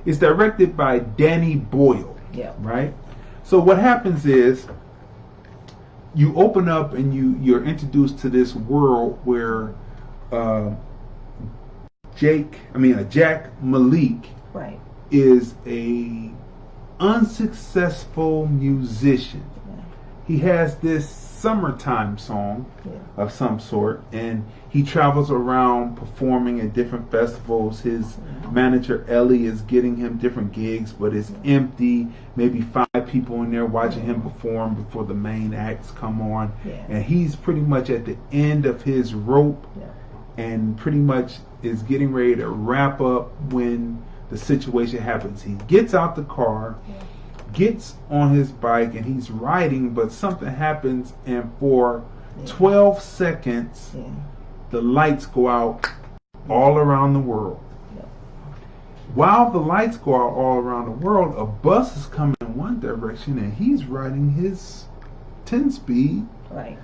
it's directed by Danny Boyle. Right? So what happens is you open up and you're introduced to this world where Jack Malik Right. is a unsuccessful musician. He has this summertime song of some sort, and he travels around performing at different festivals. His manager Ellie is getting him different gigs, but it's empty. Maybe 5 people in there watching him perform before the main acts come on, and he's pretty much at the end of his rope, and pretty much is getting ready to wrap up when the situation happens. He gets out the car, gets on his bike, and he's riding, but something happens, and for 12 seconds the lights go out all around the world. While the lights go out all around the world, a bus is coming in one direction and he's riding his 10 speed, right,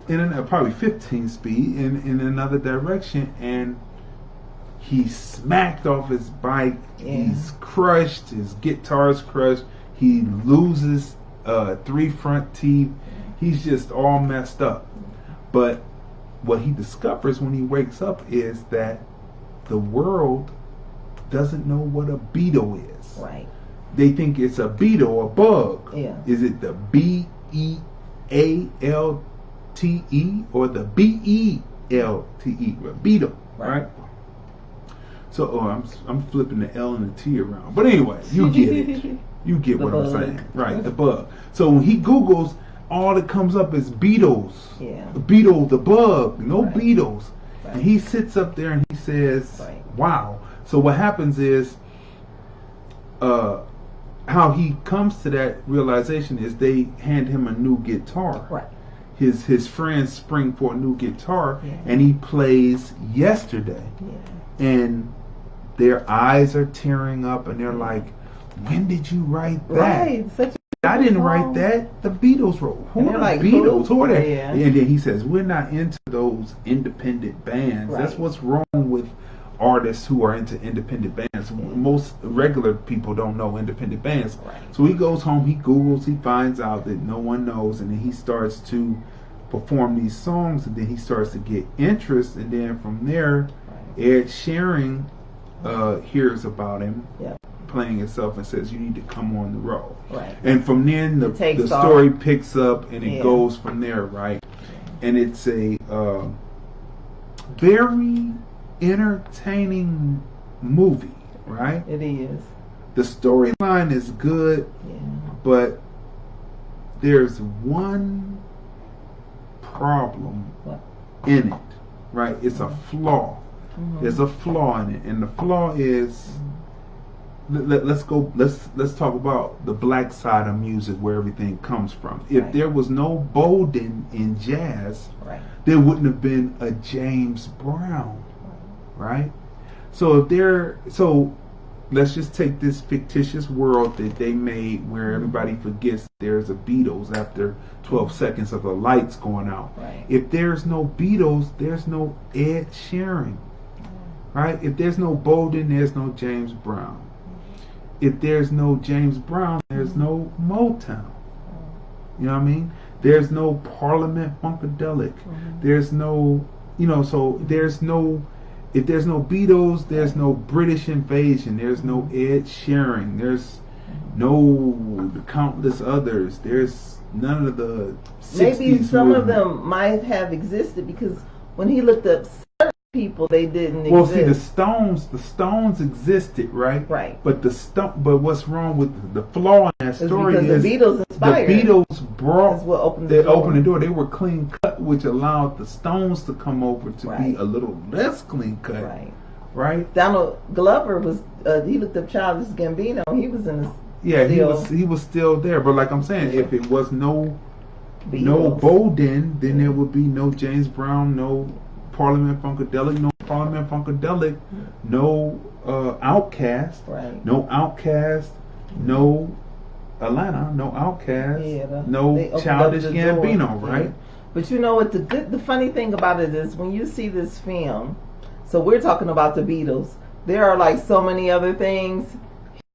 in probably 15 speed in another direction, and he's smacked off his bike. He's crushed, his guitar's crushed. He loses 3 front teeth. He's just all messed up. But what he discovers when he wakes up is that the world doesn't know what a beetle is. Right. They think it's a beetle, a bug. Yeah. Is it the BEALTE or the BELTE? A beetle, right? So I'm flipping the L and the T around. But anyway, you get it. You get what I'm saying. Right, the bug. So when he Googles, all that comes up is beetles. The beetle, the bug, no beetles. And he sits up there and he says, wow. So what happens is, how he comes to that realization is they hand him a new guitar. Right. His friends spring for a new guitar, and he plays Yesterday. And their eyes are tearing up, and they're like, when did you write that? Right. I didn't write that. The Beatles wrote. Who are the like, Beatles? Who are they? Yeah. And then he says, we're not into those independent bands. That's what's wrong with artists who are into independent bands. Most regular people don't know independent bands. So he goes home, he Googles, he finds out that no one knows, and then he starts to perform these songs, and then he starts to get interest, and then from there, Ed Sheeran hears about him playing himself and says, you need to come on the road. Right. And from then the story picks up, and it goes from there, right? And it's a very entertaining movie, right? It is. The storyline is good, but there's one problem in it, right? It's a flaw. There's a flaw in it, and the flaw is, let's talk about the black side of music, where everything comes from. If there was no Bolden in jazz, there wouldn't have been a James Brown, right? So let's just take this fictitious world that they made, where everybody forgets there's a Beatles after 12 seconds of the lights going out. If there's no Beatles, there's no Ed Sheeran, right? If there's no Bolden, there's no James Brown. If there's no James Brown, there's no Motown. You know what I mean? There's no Parliament Funkadelic. There's no, so there's no, if there's no Beatles, there's no British Invasion. There's no Ed Sheeran. There's no the countless others. There's none of the 60s Maybe some movement. of them might have existed, because when he looked up certain people, they didn't Well, exist. see, the Stones existed, right? Right. But but what's wrong with the flaw in that story because is the Beatles inspired. the Beatles brought what opened they the door. opened the door. They were clean cut, which allowed the Stones to come over to be a little less clean cut. Right. Donald Glover was. He looked up Childish Gambino. He was in the. Yeah, he was still there. But like I'm saying, if it was no Bolden, then there would be no James Brown, no Parliament Funkadelic, no Parliament Funkadelic, no Outkast, no Outkast, no Atlanta, no Outkast, no Childish Gambino, right? But you know what? The funny thing about it is, when you see this film, so we're talking about the Beatles. There are like so many other things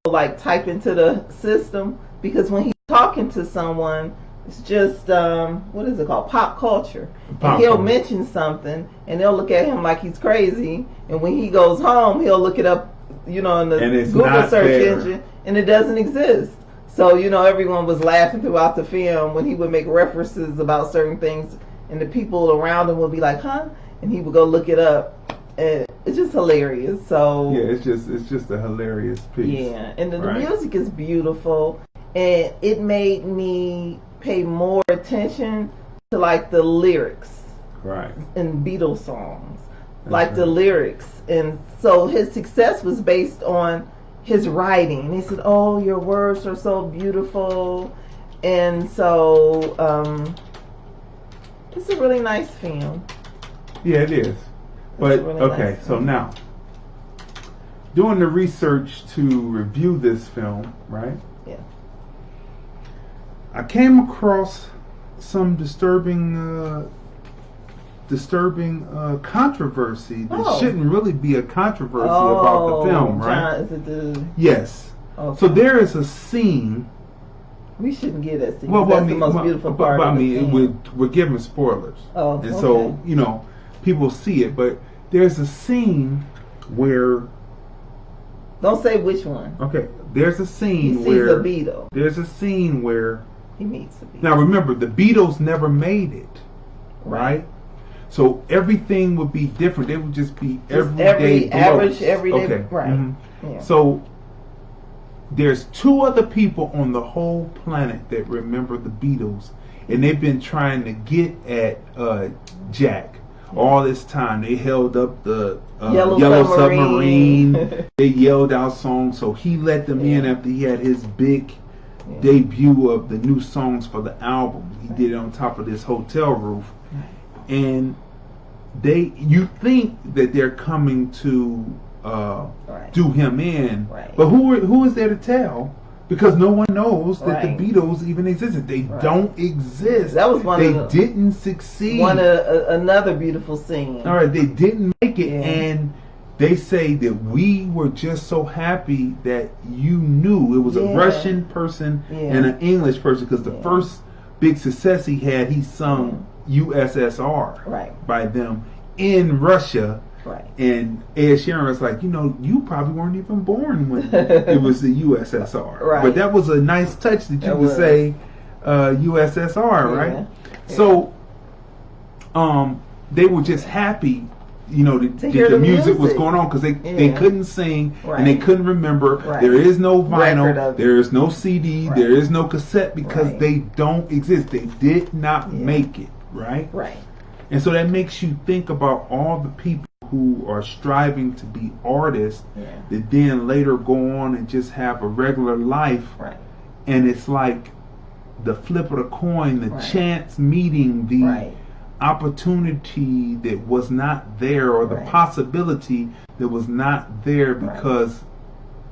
he'll like type into the system, because when he's talking to someone, It's just what is it called? Pop culture. Pop And he'll culture. mention something, and they'll look at him like he's crazy. And when he goes home, he'll look it up, in the And it's Google not search there. engine, and it doesn't exist. So everyone was laughing throughout the film when he would make references about certain things, and the people around him would be like, "Huh?" And he would go look it up, and it's just hilarious. So Yeah, it's just a hilarious piece. yeah, and the Right. music is beautiful, and it made me pay more attention to like the lyrics Right. in Beatles songs, That's like the right. lyrics. And so his success was based on his writing. He said, "Oh, your words are so beautiful," and so it's a really nice film. Yeah, it is. But really okay, nice. so now doing the research to review this film, right? Yeah. I came across some disturbing controversy that Oh. shouldn't really be a controversy about the film, right? John, is it the? Yes. Okay. So there is a scene. We shouldn't get that scene. Well, That's I mean, the most beautiful part. I of the mean, film. we're giving spoilers, Oh, and okay. so people see it. But there's a scene where Don't say which one. okay, there's a He scene sees where a Beatle. there's a scene where He meets a Beatle. now remember the Beatles never made it, right? So everything would be different. They would just be everyday everyday, Okay. right. Mhm. Yeah. So there's two other people on the whole planet that remember the Beatles, and they've been trying to get at Jack all this time. They held up the Yellow Submarine. They yelled out songs, so he let them in after he had his big debut of the new songs for the album. He did it on top of this hotel roof, and you think that they're coming to do him in, but who is there to tell? Because no one knows that the Beatles even existed. They don't exist. That was one they of the, didn't succeed. Another beautiful scene. All right, they didn't make it, and they say that we were just so happy that you knew it was a Russian person and an English person, because the first big success he had, he sung USSR by them in Russia. Right. And Ed Sheeran was like, you probably weren't even born when it was the USSR. Right. But that was a nice touch that you would say USSR, right? Yeah. So they were just happy, that the music was going on, because they couldn't sing and they couldn't remember. There is no vinyl, there is no CD, there is no cassette, because they don't exist. They did not make it, right? Right. And so that makes you think about all the people who are striving to be artists that then later go on and just have a regular life. Right. And it's like the flip of the coin, the chance meeting, the opportunity that was not there, or the possibility that was not there because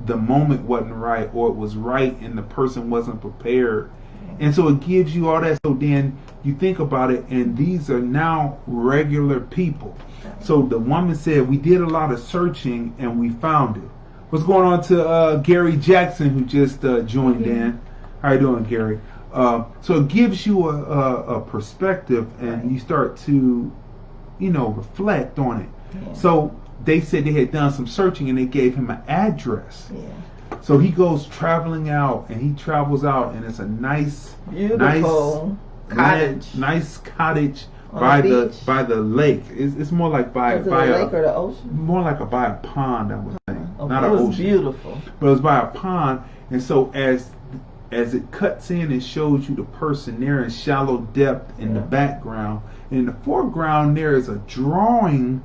the moment wasn't right, or it was right and the person wasn't prepared. And so it gives you all that. So then you think about it, and these are now regular people. So the woman said, we did a lot of searching and we found it. What's going on to Gary Jackson, who just joined in? How you doing, Gary? So it gives you a perspective, and you start to, reflect on it. Yeah. So they said they had done some searching, and they gave him an address. So he goes traveling out, and he travels out, and it's a nice, beautiful cottage. Nice cottage On by the the lake. It's more like by Was it by the a lake or the ocean? more like by a pond, I would think. Not it an was ocean. beautiful. But it was by a pond, and so as it cuts in and shows you the person there in shallow depth in the background, and in the foreground there is a drawing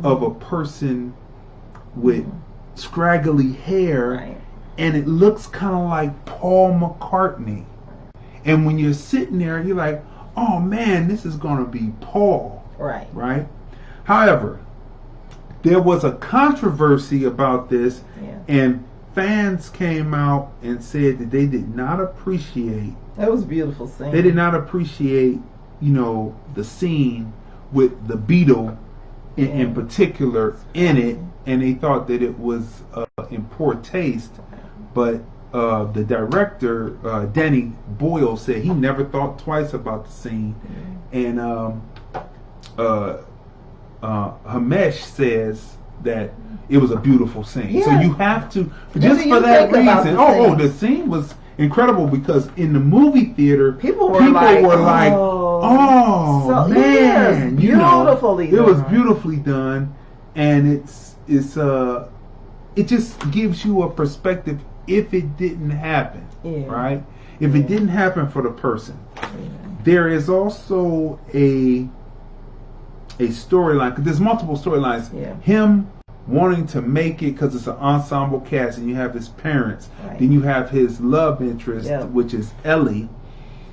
of a person with scraggly hair, and it looks kind of like Paul McCartney. And when you're sitting there, you're like, oh man, this is going to be Paul. Right? However, there was a controversy about this, and fans came out and said that they did not appreciate. That was a beautiful scene. They did not appreciate, the scene with the Beatle in particular in it, and they thought that it was in poor taste. But the director, Danny Boyle, said he never thought twice about the scene, and Hamesh says that it was a beautiful scene. Yeah. So you have to, What just do for you that think about reason. the The scene was incredible because in the movie theater, people were like, oh so, man, yes, you know, beautifully it was done. beautifully done, and it just gives you a perspective if it didn't happen, right? If it didn't happen for the person. There is also a storyline, because there's multiple storylines. Him wanting to make it because it's an ensemble cast, and you have his parents. Then you have his love interest, which is Ellie.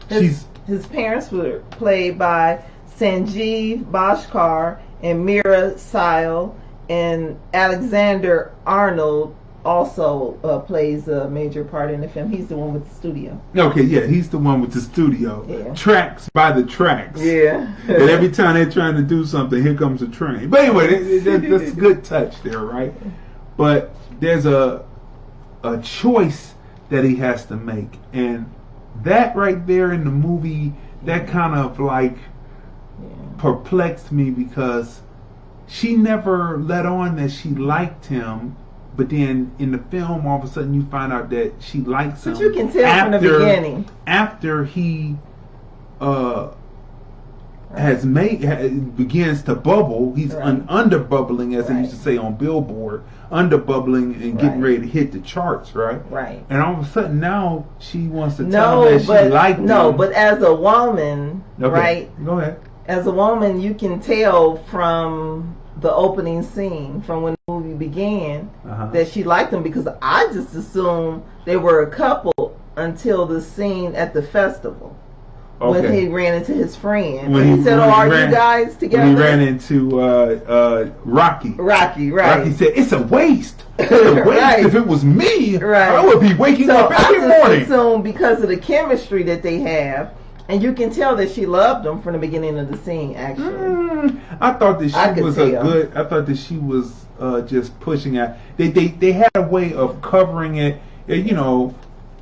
His parents were played by Sanjeev Bhaskar and Mira Sile, and Alexander Arnold also plays a major part in the film. He's the one with the studio. Okay, yeah, he's the one with the studio. Tracks by the tracks. Yeah. And every time they're trying to do something, here comes a train. But anyway, that's a good touch there, right? But there's a choice that he has to make. And that right there in the movie, that kind of like perplexed me, because she never let on that she liked him. But then in the film, all of a sudden you find out that she likes him. But you can tell from the beginning. After he begins to bubble, he's under bubbling, as they used to say on Billboard, under bubbling and getting ready to hit the charts, right? Right. And all of a sudden now she wants to tell him that she liked him. No, but as a woman, right? Go ahead. As a woman, you can tell from the opening scene, from when the movie began, that she liked him, because I just assumed they were a couple until the scene at the festival. When he ran into his friend. When he said, are you guys together? When he ran into Rocky. Rocky, right. Rocky said, it's a waste. It's a waste. If it was me, I would be waking up every morning. I just assumed because of the chemistry that they have, and you can tell that she loved him from the beginning of the scene, actually. I thought that she was just pushing out. They had a way of covering it. You know,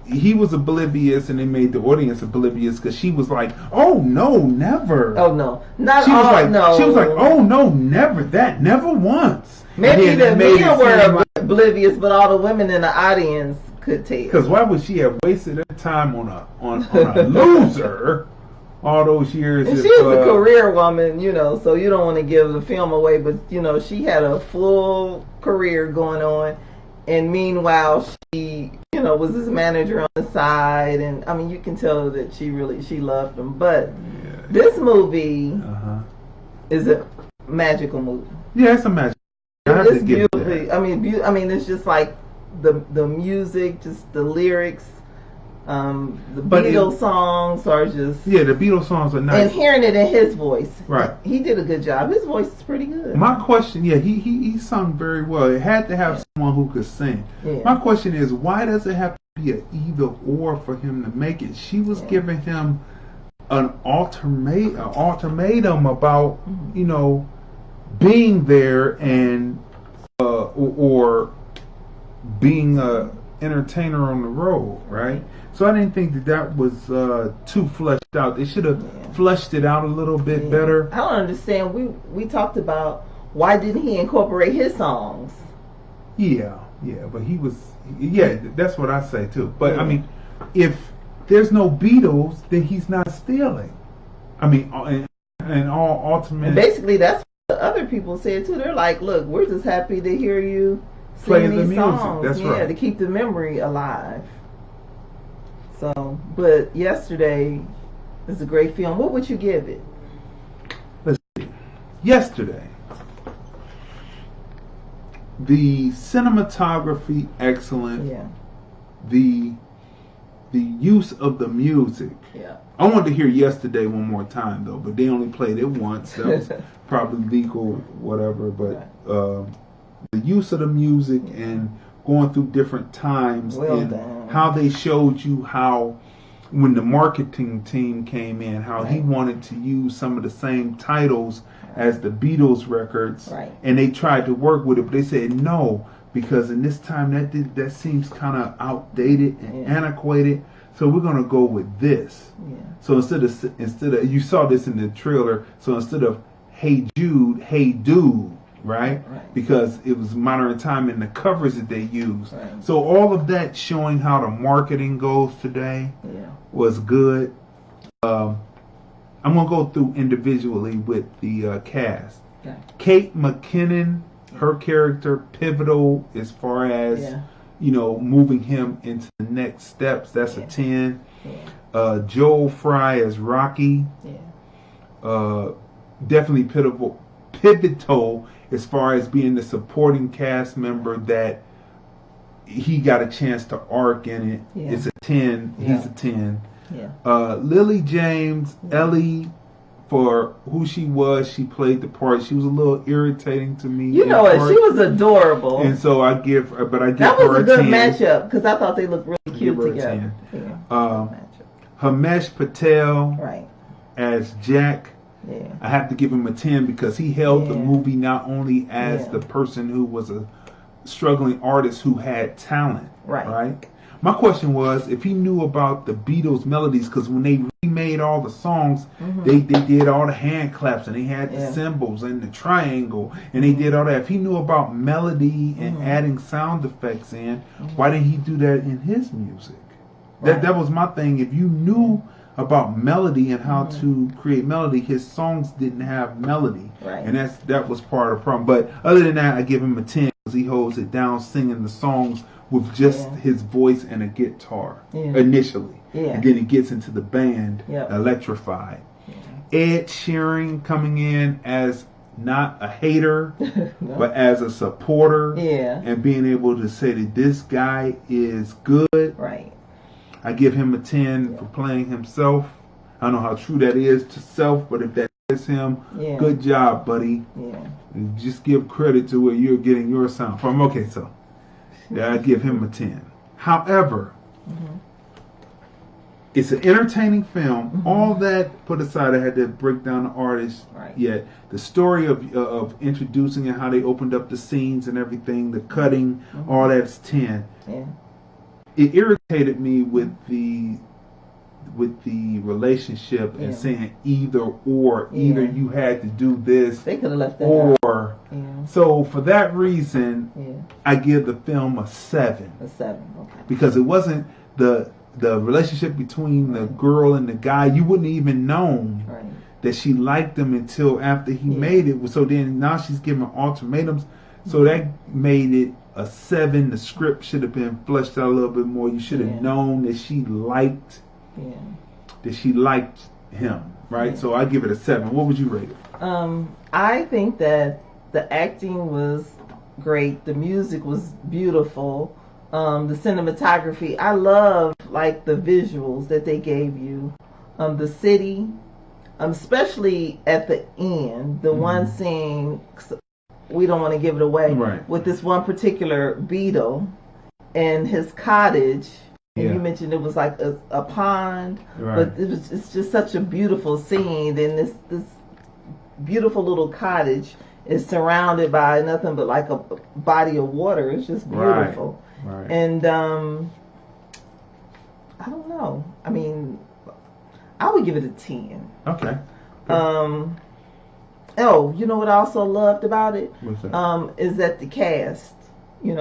he was oblivious, and they made the audience oblivious, because she was like, "Oh no, never." Oh no, not she all. Was like, no, she was like, "Oh no, never that, never once." Maybe the men were oblivious, but all the women in the audience could tell. Because why would she have wasted her time on a loser all those years? And she's a career woman, you know, so you don't want to give the film away, but you know, she had a full career going on, and meanwhile she, you know, was his manager on the side, and I mean, you can tell that she loved him. But this movie is a magical movie. Yeah, it's a magical. It's beautifully. I mean, it's just like the music, just the lyrics. The Beatles songs are just... Yeah, the Beatles songs are nice. And hearing it in his voice. Right. He did a good job. His voice is pretty good. My question, he sung very well. It had to have someone who could sing. Yeah. My question is, why does it have to be an either or for him to make it? She was giving him an ultimatum about, you know, being there and or being a entertainer on the road, right? So I didn't think that was too fleshed out. They should have fleshed it out a little bit better. I don't understand. We talked about why didn't he incorporate his songs? Yeah, but he was. Yeah, that's what I say too. But I mean, if there's no Beatles, then he's not stealing. I mean, and all ultimate. And basically, that's what other people said too. They're like, "Look, we're just happy to hear you play sing the these music." songs, That's right. to keep the memory alive. So, but Yesterday is a great film. What would you give it? Let's see. Yesterday, the cinematography excellent. Yeah. The use of the music. Yeah. I wanted to hear Yesterday one more time though, but they only played it once. That was probably legal, whatever. But the use of the music and going through different times and how they showed you how when the marketing team came in, how he wanted to use some of the same titles as the Beatles records, and they tried to work with it, but they said no, because in this time that seems kind of outdated and antiquated. So we're gonna go with this. Yeah. So instead of you saw this in the trailer. So instead of Hey Jude, Hey Dude, right? Because it was modern time in the covers that they used. Right. So all of that showing how the marketing goes today was good. I'm gonna go through individually with the cast. Okay. Kate McKinnon, her character pivotal as far as moving him into the next steps. That's a 10. Joel Fry as Rocky. Definitely pivotal as far as being the supporting cast member that he got a chance to arc in it. It's a 10. He's a 10. Lily James, Ellie, for who she was, she played the part. She was a little irritating to me. You know what? She was adorable. And so I give her that a was a good 10. matchup because I thought they looked really cute together. Hamesh Patel right. as Jack. I have to give him a 10 because he held the movie not only as the person who was a struggling artist who had talent, right? My question was if he knew about the Beatles melodies, because when they remade all the songs, they did all the hand claps and they had the cymbals and the triangle and they did all that. If he knew about melody and adding sound effects in, why didn't he do that in his music? That was my thing. If you knew about melody and how to create melody, his songs didn't have melody, and that was part of the problem. But other than that, I give him a 10 because he holds it down singing the songs with just his voice and a guitar initially, and then he gets into the band electrified. Ed Sheeran coming in as not a hater but as a supporter, and being able to say that this guy is good. I give him a 10 for playing himself. I don't know how true that is to self, but if that is him, good job, buddy. And just give credit to where you're getting your sound from. Okay, so I give him a 10. However, it's an entertaining film. All that put aside, I had to break down the artist. Yet the story of introducing and how they opened up the scenes and everything, the cutting, all that's 10. It irritated me with the relationship and saying either or. Either you had to do this, they could have left that or so for that reason, I give the film a 7. A 7, okay. Because it wasn't the relationship between the girl and the guy. You wouldn't even known that she liked him until after he made it. So then now she's giving ultimatums. So that made it a 7. The script should have been fleshed out a little bit more. You should have known that she liked him, right? So I give it a 7. What would you rate it? I think that the acting was great. The music was beautiful. The cinematography, I love like the visuals that they gave you. The city, especially at the end, the one scene. We don't want to give it away. With this one particular Beatle and his cottage, and you mentioned it was like a pond, but it's just such a beautiful scene. And this beautiful little cottage is surrounded by nothing but like a body of water. It's just beautiful. And I don't know. I mean, I would give it a 10. Okay. Oh, you know what I also loved about it? What's that? Is that the cast, it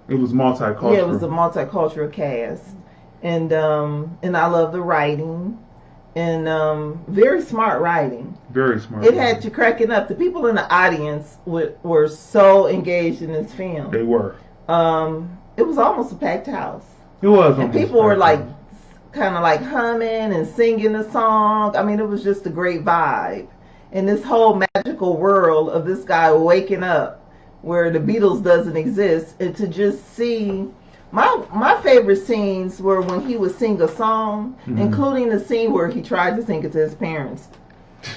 was multicultural. Yeah, it was a multicultural cast. And I love the writing. And very smart writing. Very smart. It had you cracking up. The people in the audience were so engaged in this film. They were. It was almost a packed house. It was. And people were like kind of like humming and singing the song. I mean, it was just a great vibe. And this whole magical world of this guy waking up where the Beatles doesn't exist, and to just see my favorite scenes were when he would sing a song, including the scene where he tried to sing it to his parents,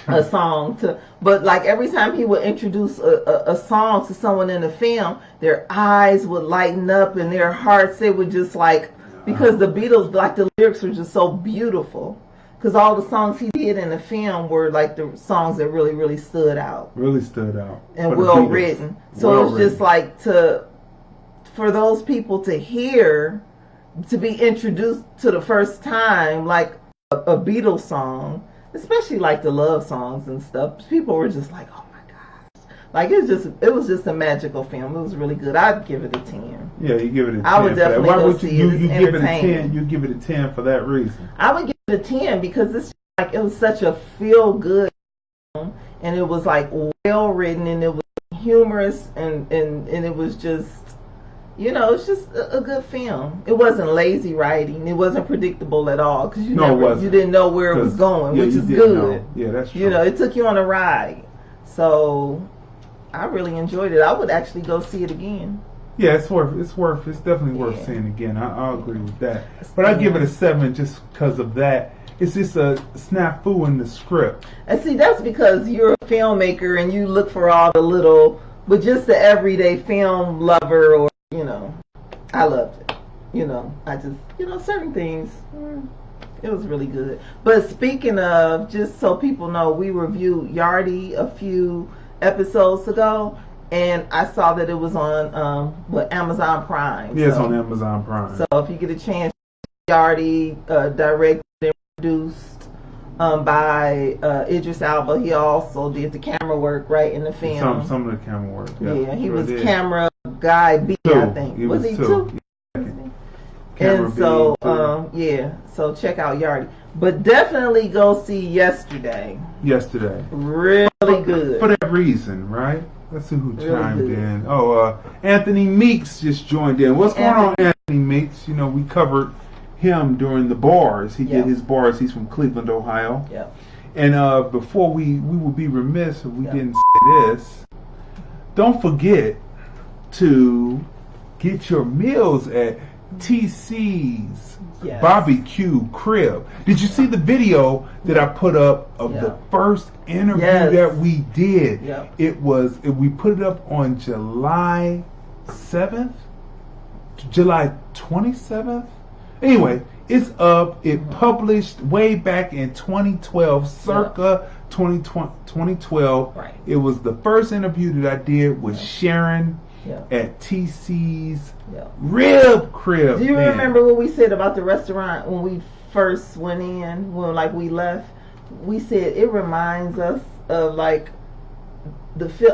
a song but like every time he would introduce a song to someone in the film, their eyes would lighten up and their hearts, they would just like, because the Beatles, like the lyrics were just so beautiful. because all the songs he did in the film were like the songs that really, really stood out. Really stood out. And well written. So it was just like for those people to hear, to be introduced to the first time, like a Beatles song, especially like the love songs and stuff. People were just like, oh my gosh. Like it was just a magical film. It was really good. I'd give it a 10. Yeah, you give it a 10. I would definitely go see it. You give it a 10. You give it a 10 for that reason. I would give it a 10 because it's like it was such a feel good film, and it was like well written, and it was humorous, and it was just, you know, it's just a good film. It wasn't lazy writing. It wasn't predictable at all because you didn't know where it was going, which is good. Yeah, that's true. You know, it took you on a ride. So I really enjoyed it. I would actually go see it again. Yeah, it's definitely worth seeing again. I'll agree with that. But I give it a 7 just because of that. It's just a snafu in the script. And see, that's because you're a filmmaker and you look for all the little, but just the everyday film lover, or, you know, I loved it. You know, I just, you know, certain things, it was really good. But speaking of, just so people know, we reviewed Yardie a few episodes ago, and I saw that it was on Amazon Prime. Yeah, it's on Amazon Prime. So if you get a chance, Yardie, directed and produced by Idris Elba. He also did the camera work right in the film. Some of the camera work. Yeah, he was camera guy B, I think. Was he two? And so, so check out Yardie. But definitely go see Yesterday. Really good. For that reason, right? Let's see who chimed in. Oh, Anthony Meeks just joined in. What's going on, Anthony Meeks? You know, we covered him during the bars. He did his bars. He's from Cleveland, Ohio. Yeah. And before we would be remiss if we didn't say this. Don't forget to get your meals at TC's Barbecue Crib. Did you see the video that I put up of the first interview that we did? We put it up on July 7th, July 27th. Anyway, it's up. It published way back in 2012, circa 2012. Right. It was the first interview that I did with Sharon at TC's Rib Crib. Do you remember what we said about the restaurant when we first went in, when we left? We said it reminds us of like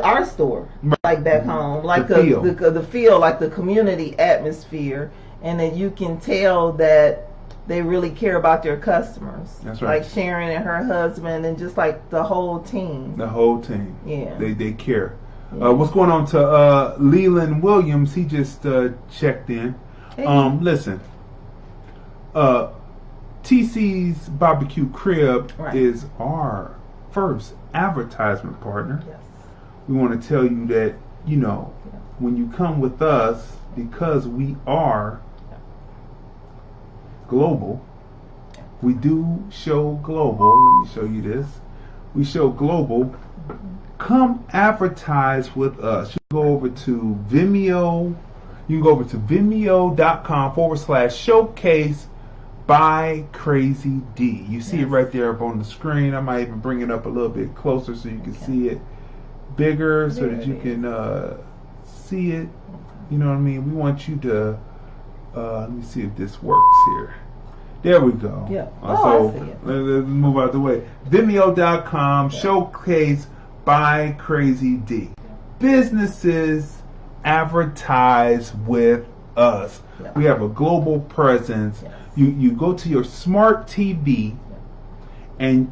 our store, like back home, like the feel, like the community atmosphere, and that you can tell that they really care about their customers. That's right. Like Sharon and her husband, and just like the whole team. Yeah. They care. What's going on to Leland Williams? He just checked in. Hey. Listen, TC's Barbecue Crib is our first advertisement partner. Yes. We want to tell you that, you know, when you come with us, because we are global, we do show global. Let me show you this. We show global. Come advertise with us. You can go over to Vimeo. You can go over to Vimeo.com/showcase by Crazy D. You see it right there up on the screen. I might even bring it up a little bit closer so you can see it bigger, so that you can see it. You know what I mean? We want you to let me see if this works here. There we go. Yeah. I see it. Let's move out of the way. Vimeo.com showcase by Crazy D. Businesses advertise with us. Yeah. We have a global presence. Yes. You go to your smart TV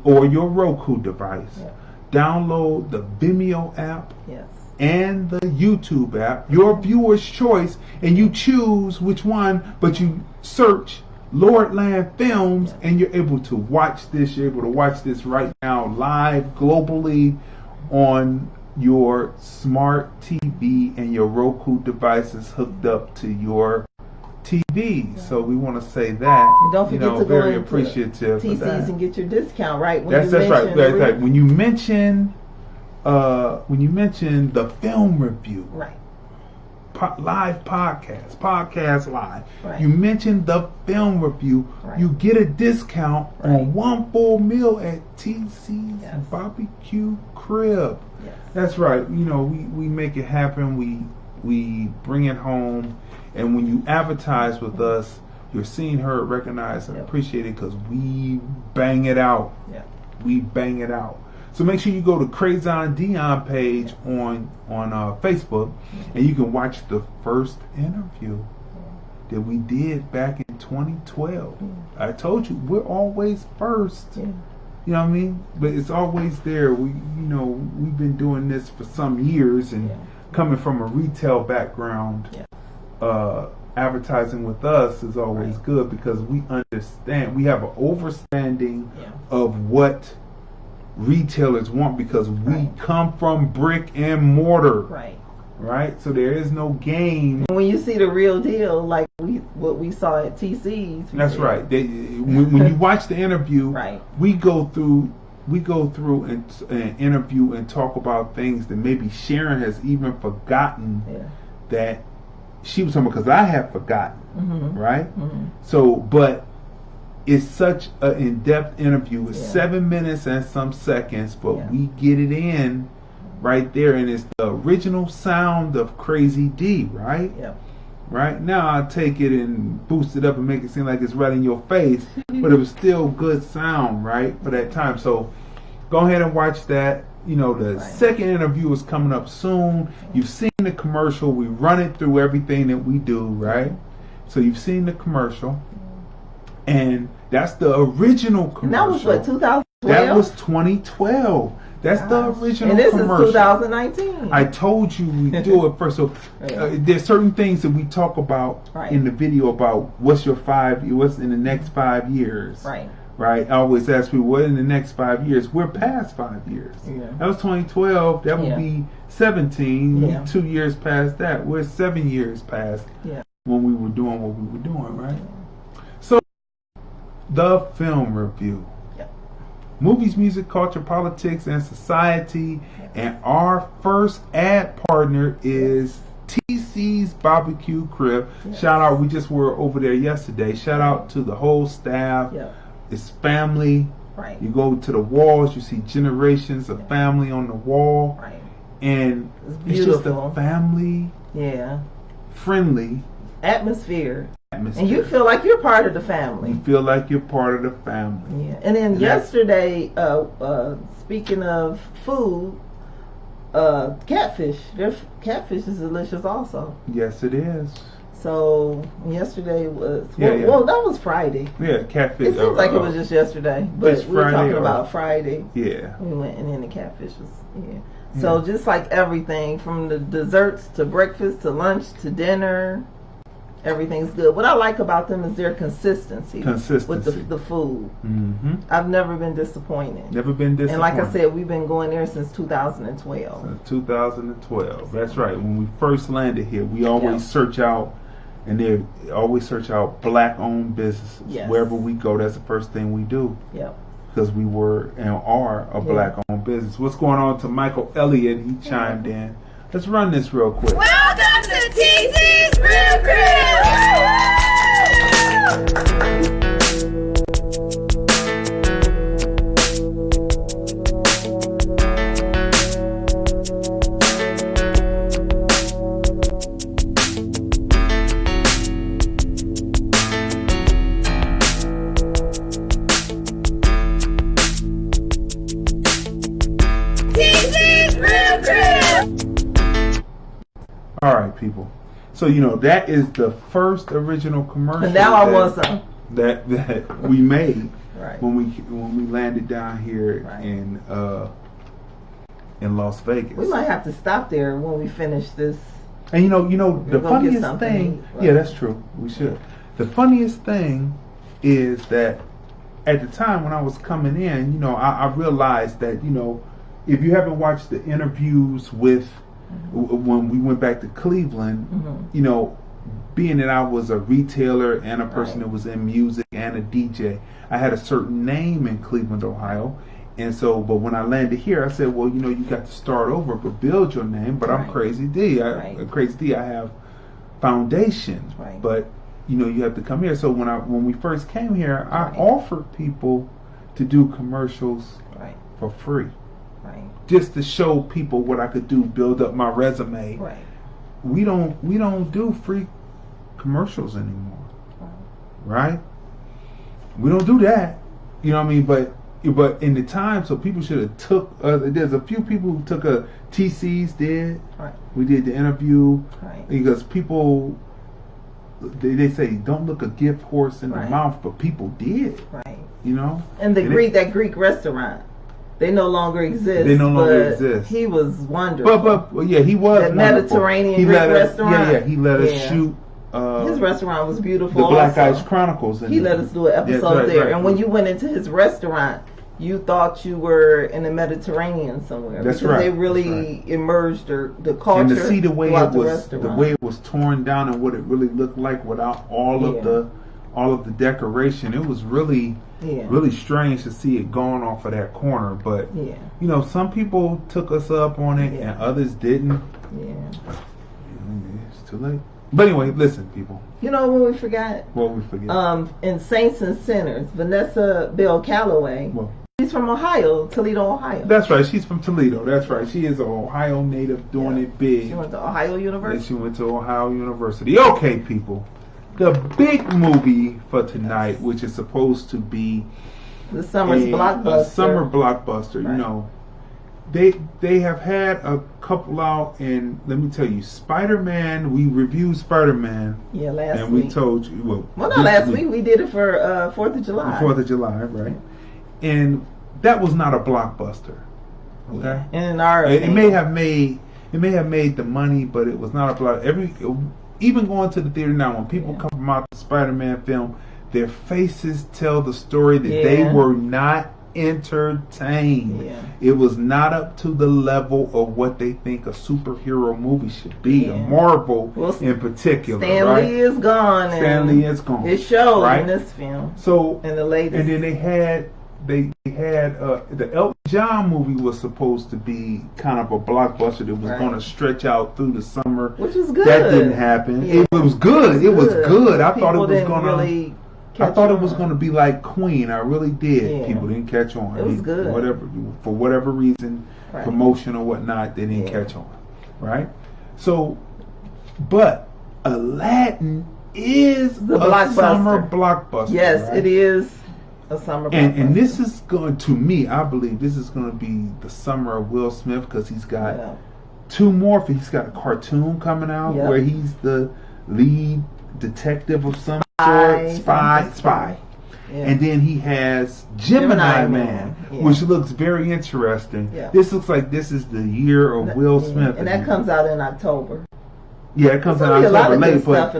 or your Roku device. Yeah. Download the Vimeo app. Yes. And the YouTube app, your viewer's choice, and you choose which one, but you search Lordland Films, and you're able to watch this. You're able to watch this right now live globally on your smart TV and your Roku devices hooked up to your TV. So we want to say that. And don't forget to very go appreciative TC's for that. And get your discount, right? That's right. When you mention the film review, right, live podcast live. Right. You mention the film review, you get a discount on one full meal at TC's Barbecue Crib. Yes. That's right. You know, we make it happen. We bring it home, and when you advertise with us, you're seen, heard, recognized, and appreciated because we bang it out. Yeah. We bang it out. So make sure you go to Crayzon Deeyon page on Facebook, and you can watch the first interview that we did back in 2012. I told you, we're always first. You know what I mean? But it's always there. We've been doing this for some years, and coming from a retail background, advertising with us is always good because we understand. We have an understanding of what retailers want because we come from brick and mortar. Right? So there is no game. When you see the real deal, like what we saw at TC's. That's right. When you watch the interview, we go through and interview and talk about things that maybe Sharon has even forgotten that she was talking about, because I have forgotten, right? So, but it's such an in-depth interview. It's 7 minutes and some seconds, but we get it in right there, and it's the original sound of Crazy D, right? Right now, I'll take it and boost it up and make it seem like it's right in your face, but it was still good sound, right, for that time. So, go ahead and watch that. You know, the second interview is coming up soon. You've seen the commercial. We run it through everything that we do, right? So you've seen the commercial. And that's the original commercial. And that was what, 2012? That was 2012. That's the original commercial. And this is 2019. I told you we do it first. So there's certain things that we talk about in the video about what's in the next 5 years. Right? I always ask people, what in the next 5 years? We're past 5 years. That was 2012. That would be 17. 2 years past that. We're 7 years past when we were doing what we were doing, right? So, the film review. Movies, music, culture, politics, and society. And our first ad partner is TC's Barbecue Crib. Shout out, we just were over there yesterday. Shout out to the whole staff. It's family. You go to the walls, you see generations of family on the wall. And it's just a family friendly atmosphere. And you feel like you're part of the family. You feel like you're part of the family. And then yesterday, speaking of food, catfish. Their catfish is delicious also. Yes, it is. So yesterday was well, that was Friday. Yeah, catfish. It seems like it was just yesterday, but we were talking about Friday. Yeah, we went, and then the catfish was So just like everything, from the desserts to breakfast to lunch to dinner, everything's good. What I like about them is their consistency. With the food. I've never been disappointed. Never been disappointed. And like I said, we've been going there since 2012. Since 2012. That's right. When we first landed here, we always search out. And they always search out black-owned businesses. Wherever we go, that's the first thing we do. Because we were and are a black-owned business. What's going on to Michael Elliott? He chimed in. Let's run this real quick. Welcome to TC's Real Crib! All right, people. So that is the first original commercial. And now I want some that we made when we landed down here in Las Vegas. We might have to stop there when we finish this. And the funniest thing. Yeah, that's true. We should. The funniest thing is that at the time when I was coming in, I realized that if you haven't watched the interviews with. When we went back to Cleveland, being that I was a retailer and a person that was in music and a DJ, I had a certain name in Cleveland, Ohio, And so, but when I landed here, I said, well, you got to start over, but build your name. But I'm Crazy D. Crazy D, I have foundation. Right. But, you have to come here. So when we first came here, I offered people to do commercials for free. Right. Just to show people what I could do, build up my resume. Right. We don't do free commercials anymore. Right? We don't do that. You know what I mean? But in the time, so people should have took. There's a few people who took a TCs did. Right. We did the interview. Right. Because people, they say don't look a gift horse in the mouth, but people did. Right. And that Greek restaurant, they no longer exist. He was wonderful. But yeah, he was that Mediterranean Greek restaurant. He let us shoot. His restaurant was beautiful. The Black Ice Chronicles. He let us do an episode there. And when you went into his restaurant, you thought you were in the Mediterranean somewhere. That's because they really immersed the culture. And to see the way it was torn down and what it really looked like without all of the decoration, it was really strange to see it going off of that corner. But some people took us up on it and others didn't. Yeah, it's too late. But anyway, listen, people. You know what we forgot? What we forget? In Saints and Sinners, Vanessa Bell Calloway. She's from Ohio, Toledo, Ohio. That's right. She's from Toledo. That's right. She is an Ohio native doing it big. She went to Ohio University. She went to Ohio University. Okay, people. The big movie for tonight, which is supposed to be the summer's blockbuster. A summer blockbuster. Right. They have had a couple out, and let me tell you, Spider-Man. We reviewed Spider-Man. Yeah, last week. And we told you. Well, not last week. We did it for 4th of July. 4th of July, right? And that was not a blockbuster. Okay. In our it may have made the money, but it was not a blockbuster. Even going to the theater now, when people come out the Spider-Man film, their faces tell the story that they were not entertained. Yeah. It was not up to the level of what they think a superhero movie should be. A Marvel in particular. Stan Lee is gone. Stan Lee is gone. It showed in this film. So in the latest, and then they had the Elton John movie was supposed to be kind of a blockbuster that was going to stretch out through the summer, which was good. That didn't happen. Yeah. It was good. It was good. I thought it was going to. I thought it was going to be like Queen. I really did. Yeah. People didn't catch on. It was good. For whatever reason, promotion or whatnot, they didn't catch on. Right? So, but Aladdin is a summer blockbuster. Yes, it is a summer blockbuster. And this is going to me, I believe this is going to be the summer of Will Smith because he's got two more. He's got a cartoon coming out where he's the lead detective of some sort, spy. Yeah. And then he has Gemini Man, which looks very interesting. Yeah. This looks like this is the year of Will Smith. And that comes out in October. Yeah, it comes out in October late, but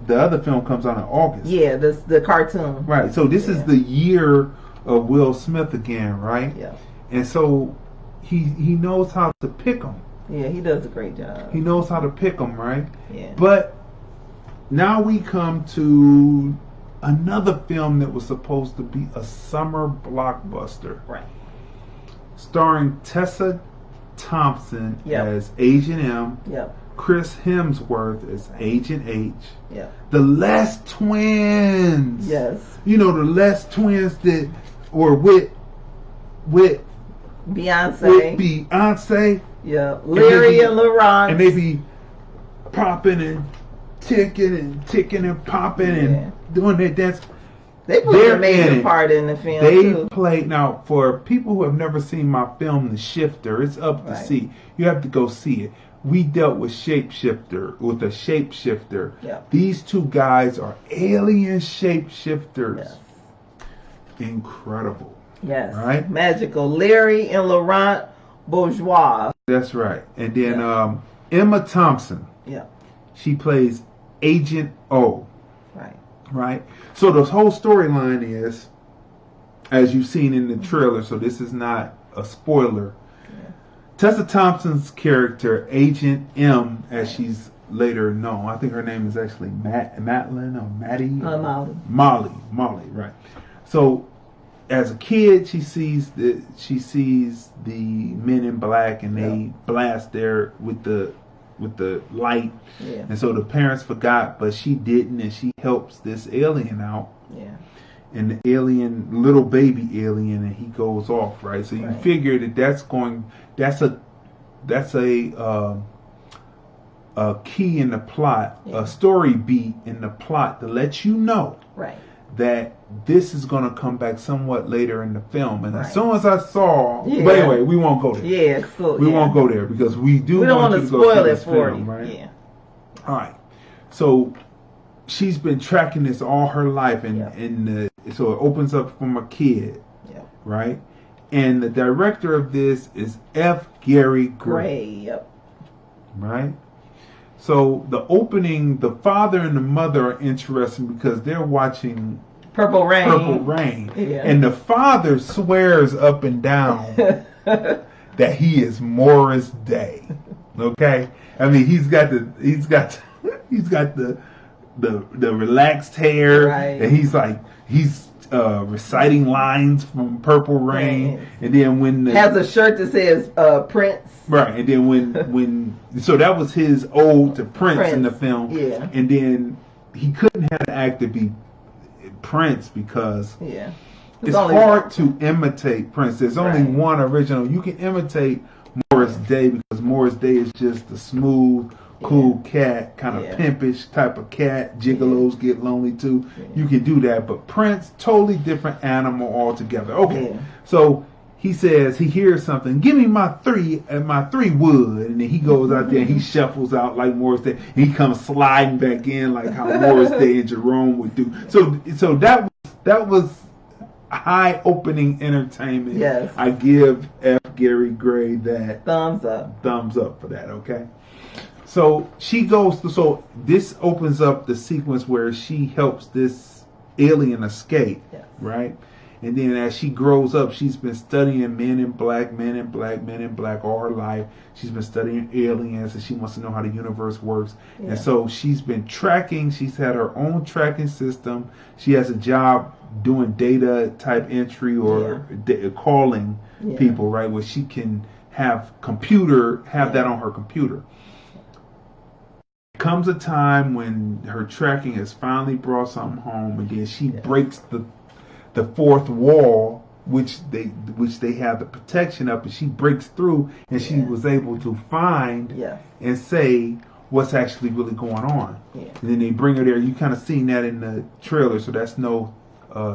the other film comes out in August. Yeah, the cartoon. Right. So this is the year of Will Smith again, right? Yeah. And so he knows how to pick them. Yeah, he does a great job. He knows how to pick them, right? Yeah. But now we come to another film that was supposed to be a summer blockbuster. Right. Starring Tessa Thompson as Agent M. Yep. Chris Hemsworth as Agent H. Yep. The Les Twins. Yes. You know, the Les Twins that were with Beyonce. Yeah. Larry and Laurent. And they be popping and ticking and popping and doing their dance. They played an amazing part in the film. They played. Now, for people who have never seen my film, The Shifter, it's up to see. You have to go see it. We dealt with a shapeshifter. Yeah. These two guys are alien shapeshifters. Yes. Incredible. Yes. Right? Magical. Larry and Laurent Bourgeois. That's right. And then Emma Thompson. Yeah. She plays Agent O. Right. So the whole storyline is, as you've seen in the trailer, so this is not a spoiler. Yeah. Tessa Thompson's character, Agent M, as she's later known, I think her name is actually Madeline or Maddie. Molly. Molly, right. So as a kid, she sees the Men in Black, and they blast there with the light, and so the parents forgot, but she didn't, and she helps this alien out. Yeah. And the alien, little baby alien, and he goes off, right? So you figure that's a key in the plot, a story beat in the plot to let you know that this is going to come back somewhat later in the film. And as soon as I saw, but anyway, we won't go there. Yeah, cool. We won't go there because we don't want you to go see this film, right? Yeah. All right. So she's been tracking this all her life, and so it opens up from a kid, right? And the director of this is F. Gary Gray. Right? So the opening, the father and the mother are interesting because they're watching Purple Rain. And the father swears up and down that he is Morris Day. Okay? I mean, he's got the relaxed hair, and he's reciting lines from Purple Rain, and then when has a shirt that says Prince. Right, and then when so that was his ode to Prince in the film. Yeah. And then he couldn't have an actor be Prince because it's hard to imitate Prince. There's only one original. You can imitate Morris Day because Morris Day is just a smooth, cool cat, kind of pimpish type of cat. Gigolos get lonely too. You can do that, but Prince, totally different animal altogether. Okay, so he says he hears something. Give me my 3 wood, and then he goes out there and he shuffles out like Morris Day. And he comes sliding back in like how Morris Day and Jerome would do. So that was high opening entertainment. Yes, I give F. Gary Gray that thumbs up for that. Okay. So she goes to, so this opens up the sequence where she helps this alien escape, right? And then as she grows up, she's been studying Men in Black all her life. She's been studying aliens, and she wants to know how the universe works. Yeah. And so she's been tracking. She's had her own tracking system. She has a job doing data type entry or calling people, right? Where she can have that on her computer. Comes a time when her tracking has finally brought something home, and then she breaks the fourth wall, which they have the protection up, and she breaks through, and she was able to find and say what's actually really going on. And then they bring her there. You kind of seen that in the trailer, so that's no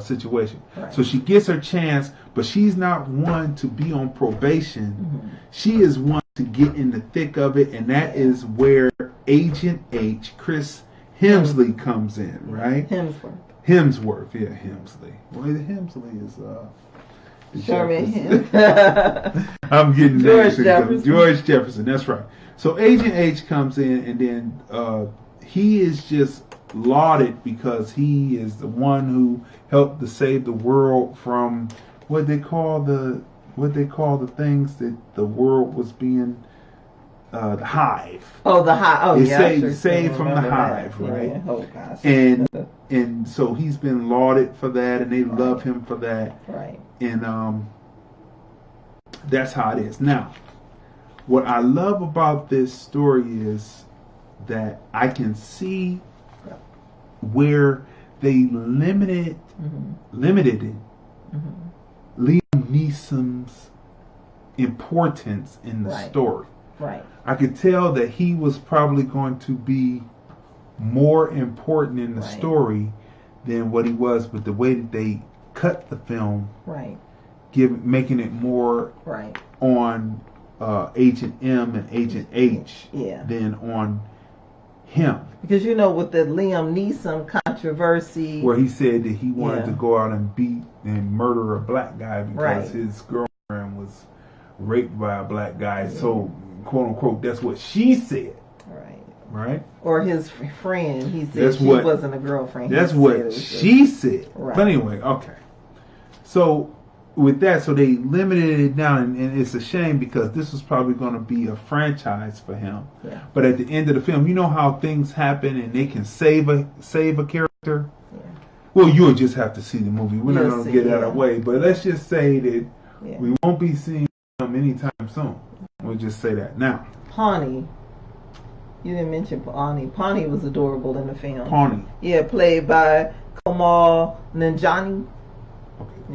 situation. Right. So she gets her chance, but she's not one to be on probation. Mm-hmm. She is one to get in the thick of it, and that is where Agent H, Chris Hemsley, comes in, right? Hemsworth, Hemsley. Well, Hemsley is Sherman. I'm getting George Jefferson. That's right. So Agent H comes in, and then he is just lauded because he is the one who helped to save the world from what they call the things that the world was being the hive. Oh, the hive. Oh, yeah. Saved from the hive, right? Yeah. Oh, gosh. And so he's been lauded for that, and they love him for that. Right. And that's how it is. Now, what I love about this story is that I can see where they limited it. Liam Neeson's importance in the story. Right. I could tell that he was probably going to be more important in the story than what he was, but the way that they cut the film, making it more on Agent M and Agent H than on him. Because with the Liam Neeson controversy, where he said that he wanted to go out and beat and murder a black guy because his girlfriend was raped by a black guy. So, quote unquote, that's what she said. Right? Or his friend. He said she wasn't a girlfriend. That's what she said. Right. But anyway, okay. So with that, so they limited it down, and it's a shame because this was probably going to be a franchise for him. Yeah. But at the end of the film, you know how things happen and they can save a character. Yeah. Well, you'll just have to see the movie. We're not You'll going to see, get out of the way. But let's just say that Yeah. we won't be seeing him anytime soon. We'll just say that. Now, Pawnee. You didn't mention Pawnee. Pawnee was adorable in the film. Pawnee. Yeah, played by Kamal Nanjiani.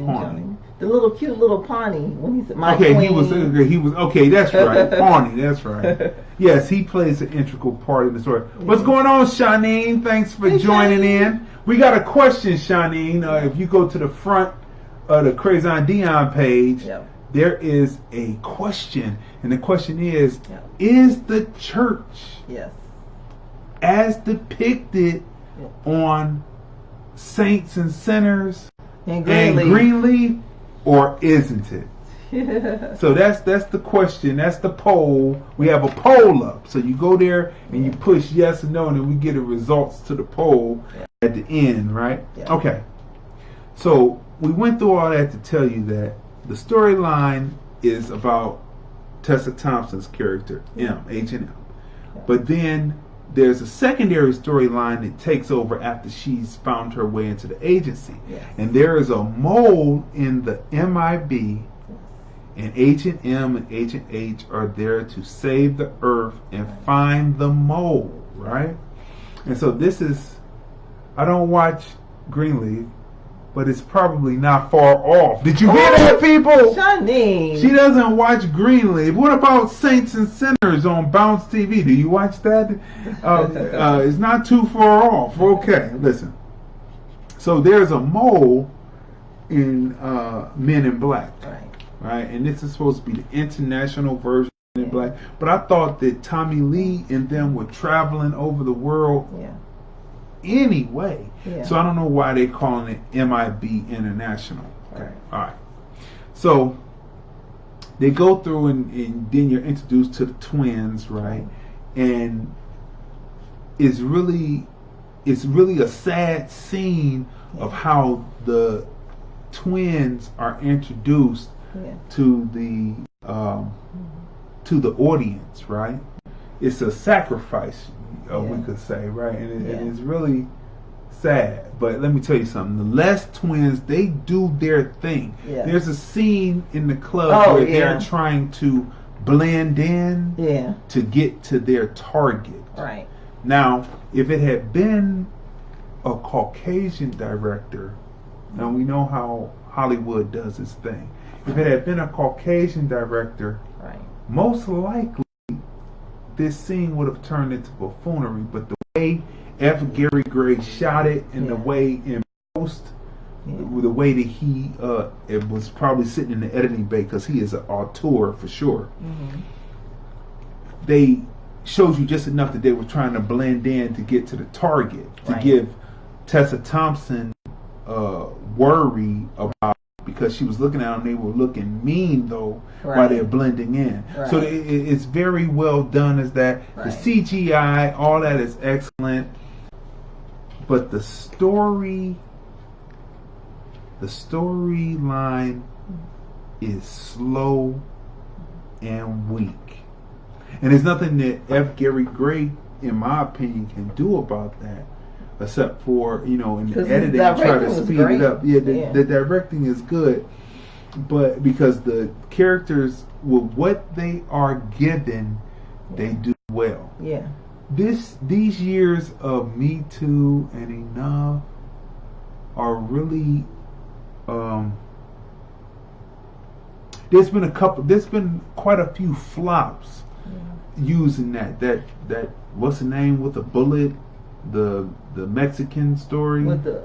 Pawnee. The little cute little Pawnee when he's my Okay, queen. he was okay. That's right, Pawnee. That's right. Yes, he plays an integral part in the story. What's going on, Shanine? Thanks for joining in. We got a question, Shanine. If you go to the front of the Crayzon Deeyon page, there is a question, and the question is: is the church as depicted on Saints and Sinners and Greenleaf, or isn't it? So that's the question. That's the poll. We have a poll up. So you go there and you push yes or no, and then we get the results to the poll at the end, right? Okay. So we went through all that to tell you that the storyline is about Tessa Thompson's character, Agent M. But then there's a secondary storyline that takes over after she's found her way into the agency. And there is a mole in the MIB, and Agent M and Agent H are there to save the Earth and find the mole, right? And so this is, I don't watch Greenleaf, but it's probably not far off. Did you hear that, people? Shani. She doesn't watch Greenleaf. What about Saints and Sinners on Bounce TV? Do you watch that? It's not too far off. Okay, listen. So there's a mole in Men in Black, right? And this is supposed to be the international version of Men in Black. But I thought that Tommy Lee and them were traveling over the world anyway. So I don't know why they're calling it MIB International. Okay. All right. So they go through and then you're introduced to the twins, right? And it's really a sad scene of how the twins are introduced to the audience, right? It's a sacrifice, we could say, right? And it's really sad. But let me tell you something. The Les twins, they do their thing. There's a scene in the club where they're trying to blend in to get to their target. Right. Now, if it had been a Caucasian director, now we know how Hollywood does its thing. If it had been a Caucasian director, most likely this scene would have turned into buffoonery. But the way F. Gary Gray shot it, and the way in post, the way that he it was probably sitting in the editing bay, because he is an auteur for sure. They showed you just enough that they were trying to blend in to get to the target, to give Tessa Thompson worry about, because she was looking at them, they were looking mean though while they're blending in. So it's very well done as that. The CGI, all that is excellent. But the storyline is slow and weak. And there's nothing that F. Gary Gray, in my opinion, can do about that, except for, in the editing, try to speed it up. The directing is good, but because the characters, with what they are given, they do well. These years of Me Too and Enough are really there's been quite a few flops using that what's the name with the bullet, the Mexican story with the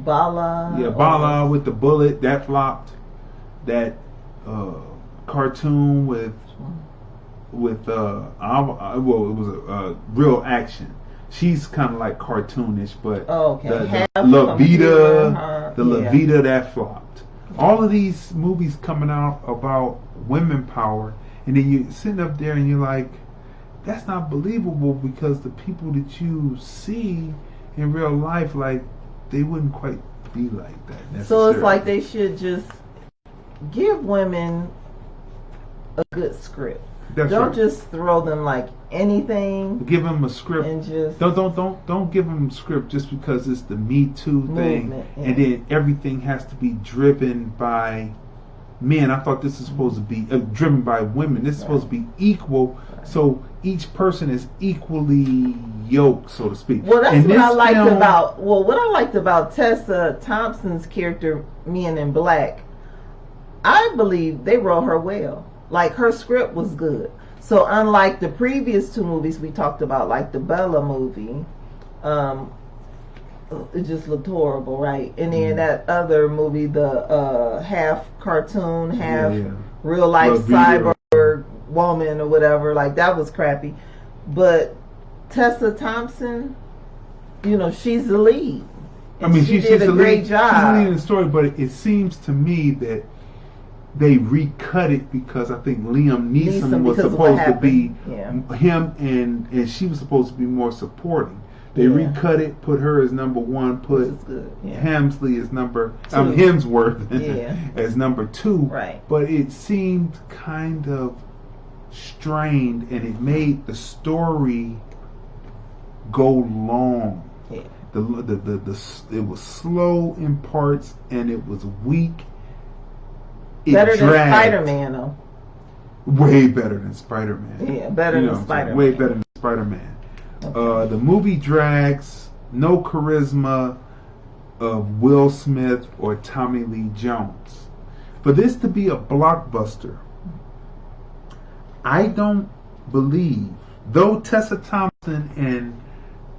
Bala. Bala with the bullet, that flopped. That cartoon with it was a real action. She's kind of like cartoonish, but the La Vida, that flopped. All of these movies coming out about women power, and then you're sitting up there and you're like, that's not believable, because the people that you see in real life, like, they wouldn't quite be like that necessarily. So it's like they should just give women a good script. That's don't right. just throw them like anything. Give them a script. And just don't give them a script just because it's the Me Too thing, movement, yeah. and then everything has to be driven by men. I thought this is supposed to be driven by women. This is supposed to be equal, so each person is equally yoked, so to speak. Well, that's And what I this liked film- about. Well, what I liked about Tessa Thompson's character, Men in Black, I believe they wrote her well. Like, her script was good. So unlike the previous two movies we talked about, like the Bella movie, it just looked horrible, right? And then that other movie, the half cartoon, half real life cyborg woman or whatever, like that was crappy. But Tessa Thompson, you know, she's the lead. I mean, she she's did a great She's job. leading the story, but it seems to me that they recut it because I think Liam Neeson was because of what supposed to be happened. him, and she was supposed to be more supporting. They recut it, put her as number one, put Hemsley as number Hemsworth as number two. Right. But it seemed kind of strained, and it made the story go long. Yeah. It was slow in parts, and it was weak. It Better than dragged. Spider-Man, though. Way better than Spider-Man. Yeah, better than what I'm saying? Spider-Man. Way better than Spider-Man. The movie drags, no charisma of Will Smith or Tommy Lee Jones. For this to be a blockbuster, I don't believe, though Tessa Thompson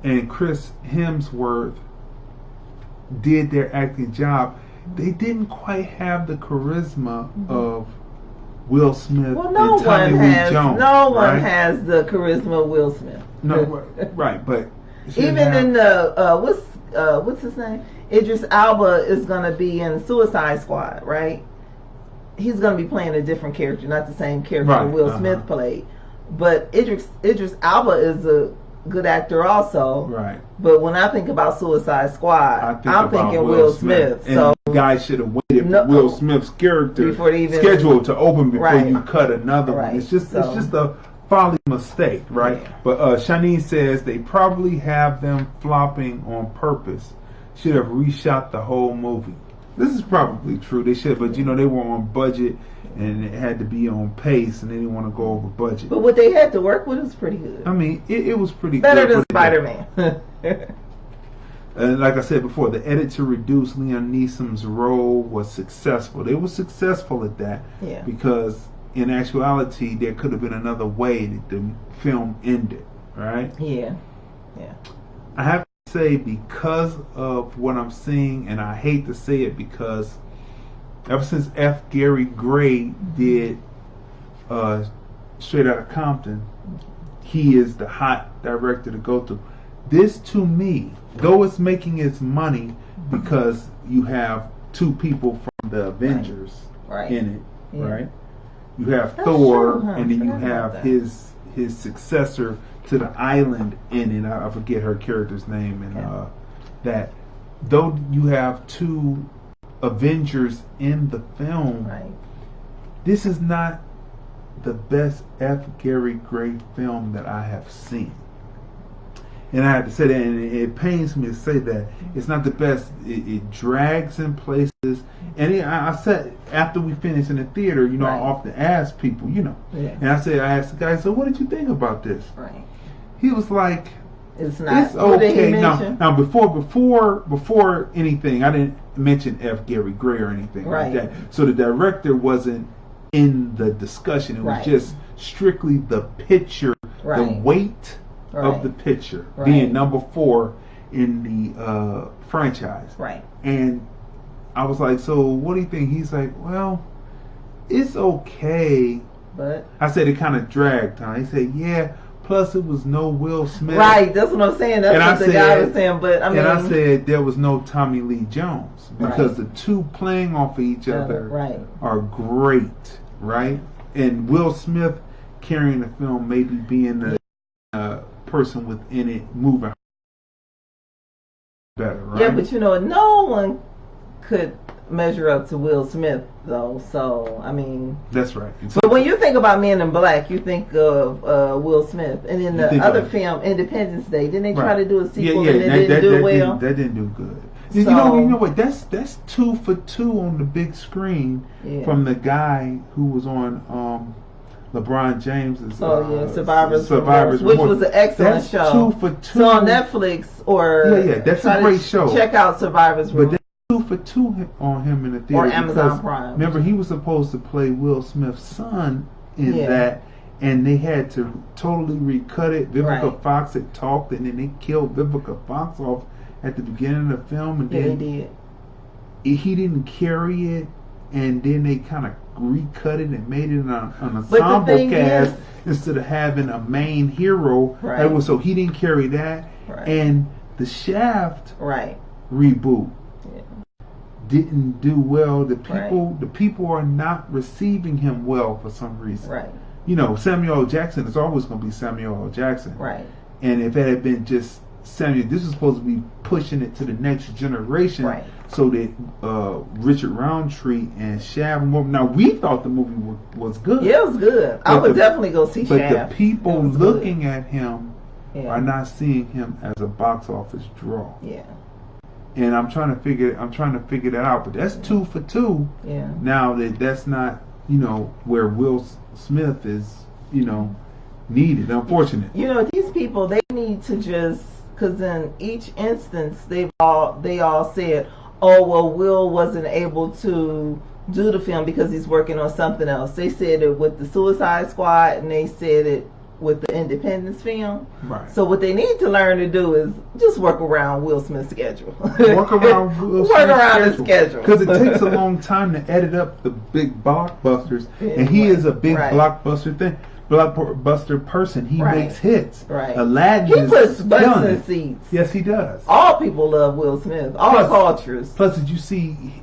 and Chris Hemsworth did their acting job, they didn't quite have the charisma of Will Smith Well, no and Tommy one Lee has. Jones. No one right? has the charisma of Will Smith. No, right, but Even in the what's his name? Idris Elba is going to be in Suicide Squad, right? He's going to be playing a different character, not the same character Right, Will Smith played. But Idris Elba is a good actor also. Right. But when I think about Suicide Squad, I'm thinking Will Smith. And So the guy should have waited for Will Smith's character Before they even- schedule to open before Right. you cut another Right. one. It's just So- a folly mistake, right? But Shanine says they probably have them flopping on purpose. Should have reshot the whole movie. This is probably true. They should, but they were on budget and it had to be on pace, and they didn't want to go over budget. but what they had to work with was pretty good. I mean, it was pretty Better good. than Spider-Man. And like I said before, the edit to reduce Liam Neeson's role was successful. They were successful at that Yeah. because in actuality, there could have been another way that the film ended, right? Yeah. I have to say, because of what I'm seeing, and I hate to say it because ever since F. Gary Gray did Straight Outta Compton, he is the hot director to go to. This, to me, though it's making its money because you have two people from the Avengers Right. in it, Yeah. right? You have That's Thor, true, huh? and then you Forgot about have that. his successor to the island in it. I forget her character's name, and that though you have two Avengers in the film, this is not the best F. Gary Gray film that I have seen. And I have to say that, and it pains me to say that it's not the best. It drags in places, and I said after we finished in the theater, I often ask people, and I asked the guy, so what did you think about this? Right. He was like, It's not. it's What did he okay. mention? Now before anything, I didn't mention F. Gary Gray or anything Right. like that. So the director wasn't in the discussion. It was Right. just strictly the picture, the Right. weight of Right. the picture Right. being number 4 in the franchise. Right. And I was like, so what do you think? He's like, well, it's okay. But I said it kind of dragged, huh? He said, yeah. Plus, it was no Will Smith. Right, that's what I'm saying. That's And what the guy was saying. But I mean, and I said there was no Tommy Lee Jones because the two playing off of each other are great, right? And Will Smith carrying the film, maybe being the person within it moving better, right? yeah, but no one could measure up to Will Smith, though. So I mean, that's right. But when you think about Men in Black, you think of Will Smith, and in the other film, Independence Day, didn't they try to do a sequel and it didn't do well? That didn't do good. So, you know what? That's 2 for 2 on the big screen from the guy who was on LeBron James's. Survivor's Remorse, which was an excellent show. 2 for 2. So on Netflix or that's a great show. Check out Survivor's Remorse. But 2 for 2 on him in the theater. Or Amazon Prime. Remember, he was supposed to play Will Smith's son in that, and they had to totally recut it. Vivica Fox had talked, and then they killed Vivica Fox off at the beginning of the film, and then they did. He didn't carry it, and then they kind of recut it and made it an ensemble cast instead of having a main hero. So he didn't carry that, and the Shaft reboot didn't do well. The people are not receiving him well for some reason. You know, Samuel L. Jackson is always going to be Samuel L. Jackson. And if it had been just Samuel, this is supposed to be pushing it to the next generation, so that Richard Roundtree and Shaft. Now we thought the movie was good. Yeah, it was good. I would definitely go see Shaft. But the people looking at him are not seeing him as a box office draw. And I'm trying to figure that out. But that's 2 for 2. Now that's not where Will Smith is needed. Unfortunate. These people, they need to just, because in each instance they all said, oh well, Will wasn't able to do the film because he's working on something else. They said it with the Suicide Squad, and they said it with the Independence film. So what they need to learn to do is just work around Will Smith's schedule. Work around Will Smith's his schedule. Because it takes a long time to edit up the big blockbusters, and he is a big blockbuster person. He makes hits. Aladdin, he puts butts in seats. Yes, he does. All people love Will Smith. All cultures. Plus, did you see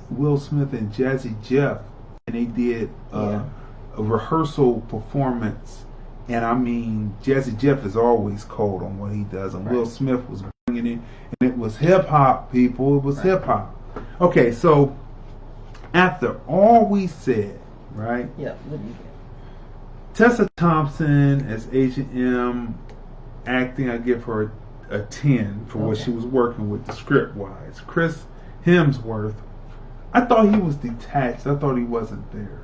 Will Smith and Jazzy Jeff, and they did a rehearsal performance, and I mean, Jazzy Jeff is always cold on what he does, and Will Smith was bringing it, and it was hip hop, people. It was hip hop. Okay, so after all we said, right? Yeah. What do you get? Tessa Thompson as Agent M, acting, I give her a 10 for what she was working with, the script wise. Chris Hemsworth, I thought he was detached. I thought he wasn't there.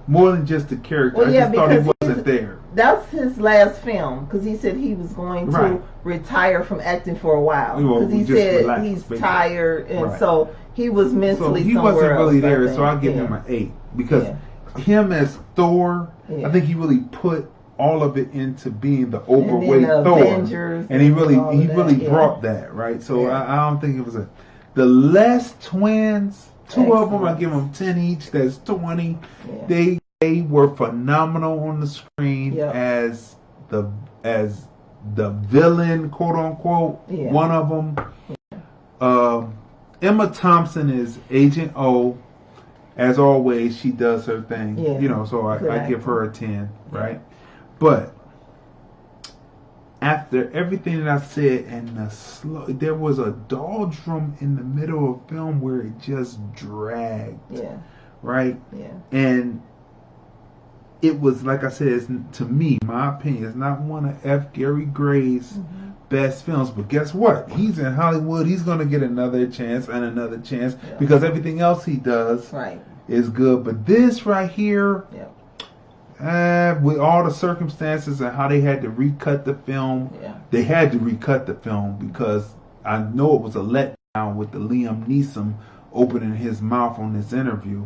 More than just the character. I just thought he wasn't there. That's his last film, because he said he was going to retire from acting for a while. Because he said he's tired, and so he was mentally he somewhere wasn't really else, there, so I'll give him an 8. Because him as Thor, I think he really put all of it into being the overweight Thor. Avengers and he really brought that, right? So I don't think it was the Les Twins. 2 of them, I give them 10 each. That's 20. They were phenomenal on the screen as the villain, quote unquote. One of them. Emma Thompson is Agent O. As always, she does her thing. So I give her a 10, right? But after everything that I said, and there was a doldrum in the middle of film where it just dragged. Right? And it was, like I said, to me, my opinion, it's not one of F. Gary Gray's best films. But guess what? He's in Hollywood. He's going to get another chance and another chance because everything else he does is good. But this right here, with all the circumstances and how they had to recut the film, they had to recut the film because I know it was a letdown with the Liam Neeson opening his mouth on this interview.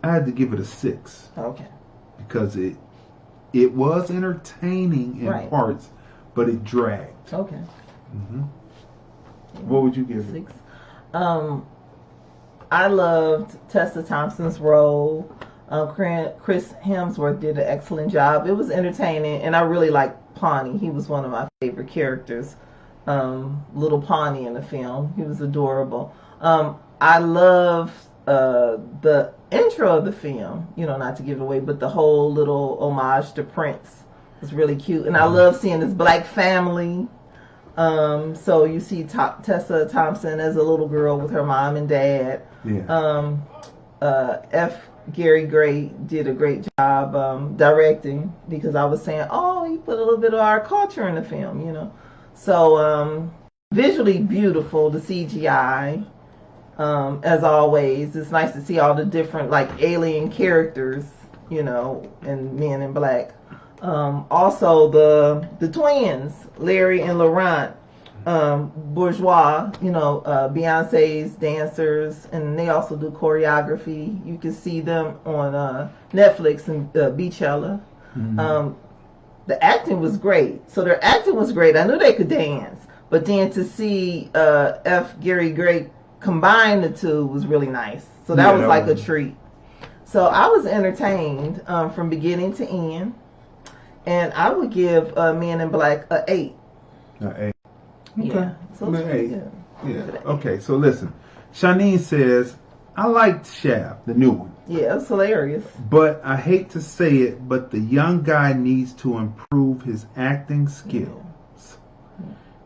I had to give it a 6. Because it was entertaining in parts, but it dragged. What would you give it? 6. I loved Tessa Thompson's role. Chris Hemsworth did an excellent job. It was entertaining, and I really liked Pawnee. He was one of my favorite characters. Little Pawnee in the film. He was adorable. I loved the intro of the film, not to give it away, but the whole little homage to Prince was really cute. And I love seeing this black family So you see Tessa Thompson as a little girl with her mom and dad. Yeah. F. Gary Gray did a great job directing, because I was saying, oh, he put a little bit of our culture in the film, you know. So visually beautiful, the CGI, as always. It's nice to see all the different like alien characters, you know, and Men in Black. Also the twins, Larry and Laurent Bourgeois, you know, Beyonce's dancers, and they also do choreography. You can see them on Netflix and Beachella. The acting was great. So their acting was great. I knew they could dance, but then to see F. Gary Gray combine the two was really nice. So that was like a treat. So I was entertained from beginning to end, and I would give Men in Black a 8. An 8. Okay. Yeah. So it's really good. Yeah. Okay. So listen, Shanine says, I liked Shaft, the new one. Yeah, it's hilarious. But I hate to say it, but the young guy needs to improve his acting skills.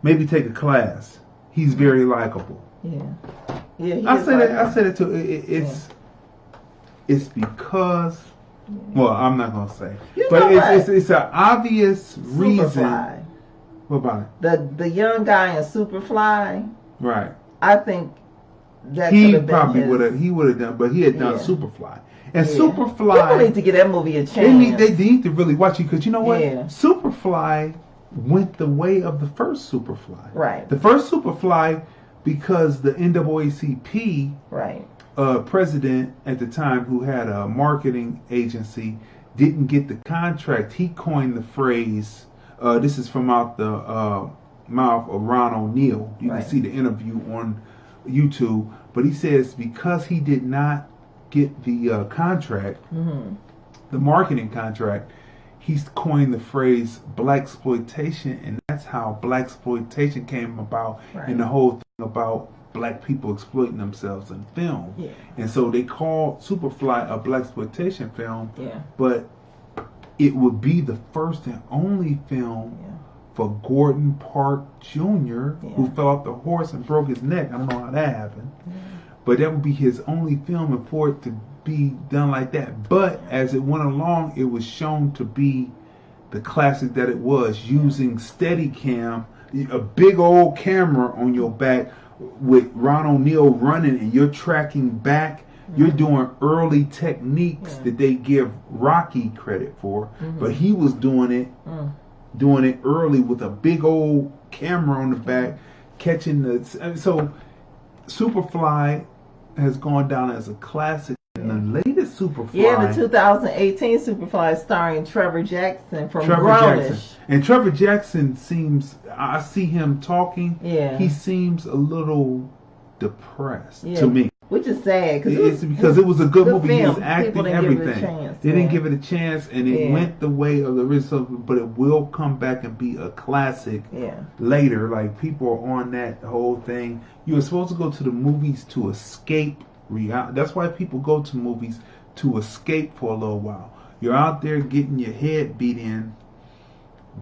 Maybe take a class. He's very likable. Yeah. Yeah. I said it too. It's because. Well, I'm not gonna say, but it's an obvious reason. Superfly. What about it? The young guy in Superfly. Right. I think that he could have been probably his. would have done, but he had done Yeah. Superfly, and Yeah. Superfly. People need to give that movie a chance. They need to really watch it, because you know what? Yeah. Superfly went the way of the first Superfly. Right. The first Superfly, because the NAACP right. President at the time, who had a marketing agency, didn't get the contract. He coined the phrase. This is from out the mouth of Ron O'Neal. You can see the interview on YouTube. But he says because he did not get the contract, the marketing contract, he's coined the phrase blaxploitation, and that's how blaxploitation came about, and the whole thing about black people exploiting themselves in film. Yeah. And so they call Superfly a blaxploitation film, Yeah. but it would be the first and only film for Gordon Park Jr., who fell off the horse and broke his neck. I don't know how that happened. But that would be his only film, and for it to be done like that. But as it went along, it was shown to be the classic that it was, using Steadicam, a big old camera on your back with Ron O'Neal running, and you're tracking back. You're doing early techniques that they give Rocky credit for, but he was doing it early with a big old camera on the back, catching the. So Superfly has gone down as a classic. And the latest Superfly, the 2018 Superfly starring Trevor Jackson from Trevor Grownish. Jackson. And Trevor Jackson seems, I see him talking, he seems a little depressed to me. Which is sad, because it was a good movie. He film. was acting People didn't everything. Give it a chance, they didn't give it a chance, and it went the way of the original. But it will come back and be a classic later. Like, people are on that whole thing. You were supposed to go to the movies to escape reality. That's why people go to movies, to escape for a little while. You're out there getting your head beat in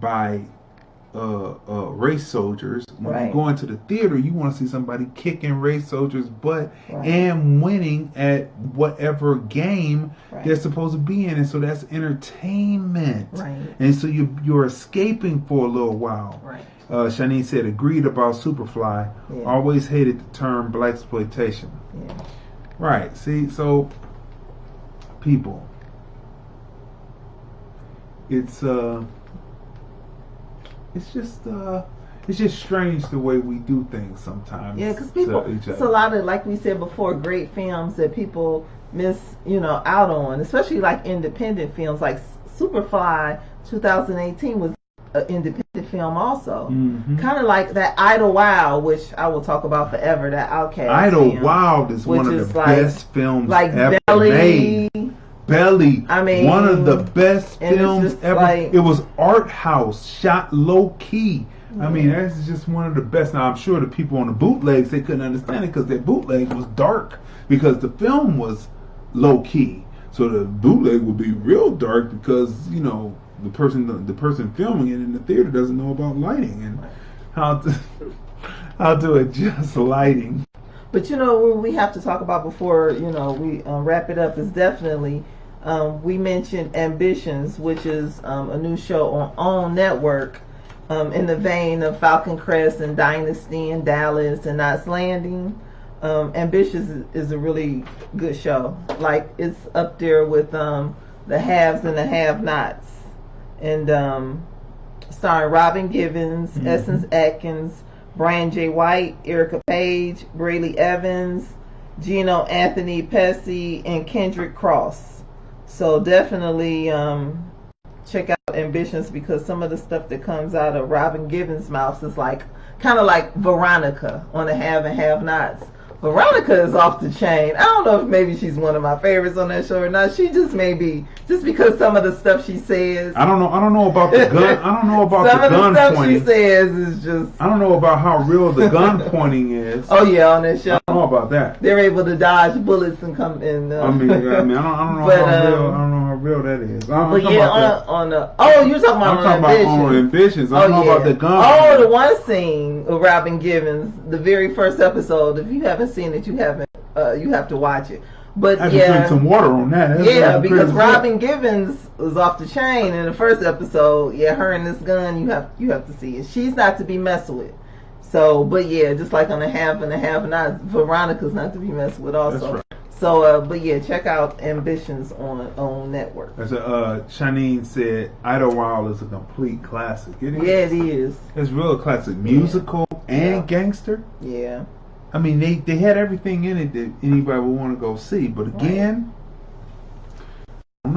by race soldiers. When you go into the theater, you want to see somebody kicking race soldiers' butt and winning at whatever game they're supposed to be in, and so that's entertainment. And so you're escaping for a little while. Shanine said, agreed about Superfly. Always hated the term blaxploitation. Right. See, so people, it's just strange the way we do things sometimes. Yeah, because people, it's a lot of, like we said before, great films that people miss, out on, especially like independent films. Like Superfly 2018 was an independent film also. Kind of like that Idlewild, which I will talk about forever, that Outcast Idlewild is one of the best films ever made. Belly, I mean, one of the best films ever. It was art house, shot low key. I mean, that's just one of the best. Now, I'm sure the people on the bootlegs, they couldn't understand it because their bootleg was dark, because the film was low key. So the bootleg would be real dark because the person filming it in the theater doesn't know about lighting, and how to adjust lighting. But what we have to talk about before we wrap it up is definitely we mentioned Ambitions, which is a new show on OWN Network, in the vein of Falcon Crest and Dynasty and Dallas and Knots Landing. Ambitions is a really good show. Like, it's up there with the Haves and the Have-Nots, and starring Robin Givens, Essence Atkins, Brian J. White, Erica Page, Brayley Evans, Gino Anthony Pesci, and Kendrick Cross. So definitely check out Ambitions, because some of the stuff that comes out of Robin Givens' mouth is kind of like Veronica on the Have and Have-Nots. Veronica is off the chain. I don't know if maybe she's one of my favorites on that show or not. She just may be, just because some of the stuff she says. I don't know about the gun. I don't know about the gun some of the stuff pointing. she says is just. I don't know about how real the gun pointing is. Oh yeah, on that show. I don't know about that. They're able to dodge bullets and come in. I don't know how real that is. But yeah, oh, you're talking about on Ambitions. I don't know about the gun. Oh, the one scene of Robin Givens, the very first episode. If you haven't seen it, you have to watch it. But I can drink some water on that. That's because Robin Givens was off the chain in the first episode. Yeah, her and this gun, you have to see it. She's not to be messed with. So, but yeah, just like on the Have and the Have-Nots, Veronica's not to be messed with also. That's right. So, but yeah, check out Ambitions on OWN Network. As Shanine said, Idlewild is a complete classic. It is. Yeah, it is. It's real classic, musical and gangster. Yeah. I mean, they had everything in it that anybody would want to go see. But again, I don't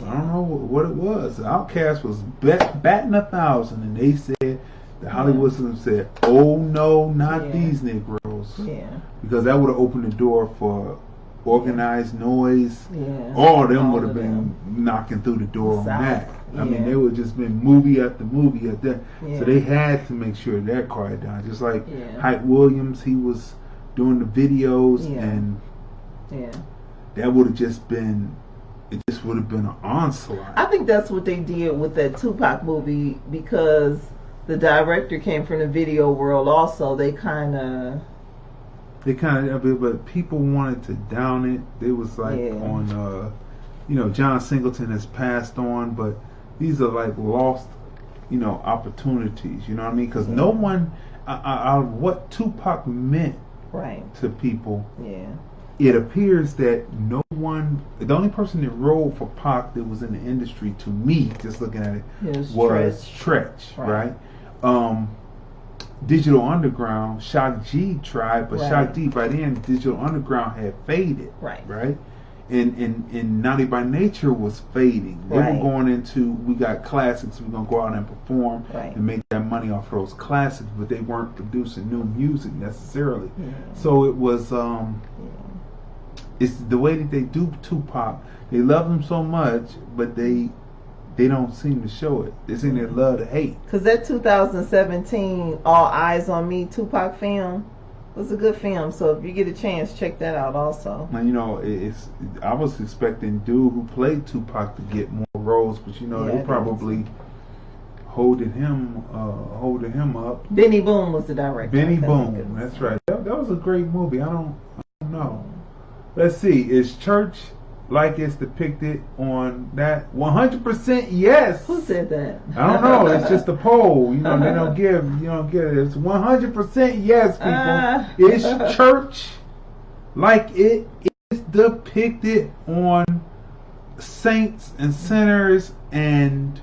know what it was. Outkast was batting 1,000, and they said, the Hollywood system said, "Oh no, not these Negroes." Yeah. Because that would have opened the door for organized noise. Yeah. All of them would have been knocking through the door on that. I mean, they would have just been movie after movie after that. Yeah. So they had to make sure that quiet down. Just like Hype Williams, he was doing the videos, and that would have just been, it just would have been an onslaught. I think that's what they did with that Tupac movie, because the director came from the video world also. They kind of, but people wanted to down it. It was like on, John Singleton has passed on, but these are like lost, opportunities. You know what I mean? Because no one, what Tupac meant to people. Yeah. It appears that no one, the only person that rolled for Pac that was in the industry, to me, just looking at it, was Tretch, right? Digital Underground, Shock G tried, but Shock G, by then, Digital Underground had faded, right? And Naughty by Nature was fading. They were going into, we got classics, we're going to go out and perform and make that money off those classics, but they weren't producing new music necessarily. So it was, it's the way that they do Tupac. They love him so much, but they don't seem to show it. They seem to love to hate. Because that 2017 All Eyes on Me Tupac film was a good film. So if you get a chance, check that out also. And I was expecting dude who played Tupac to get more roles, but they probably holding him up. Benny Boom was the director. Benny Boom, that's right. That was a great movie. I don't know. Let's see. Is church like it's depicted on that? 100% yes. Who said that? I don't know. It's just a poll. They don't give. You don't get it. It's 100% yes, people. Is church like it is depicted on Saints and Sinners and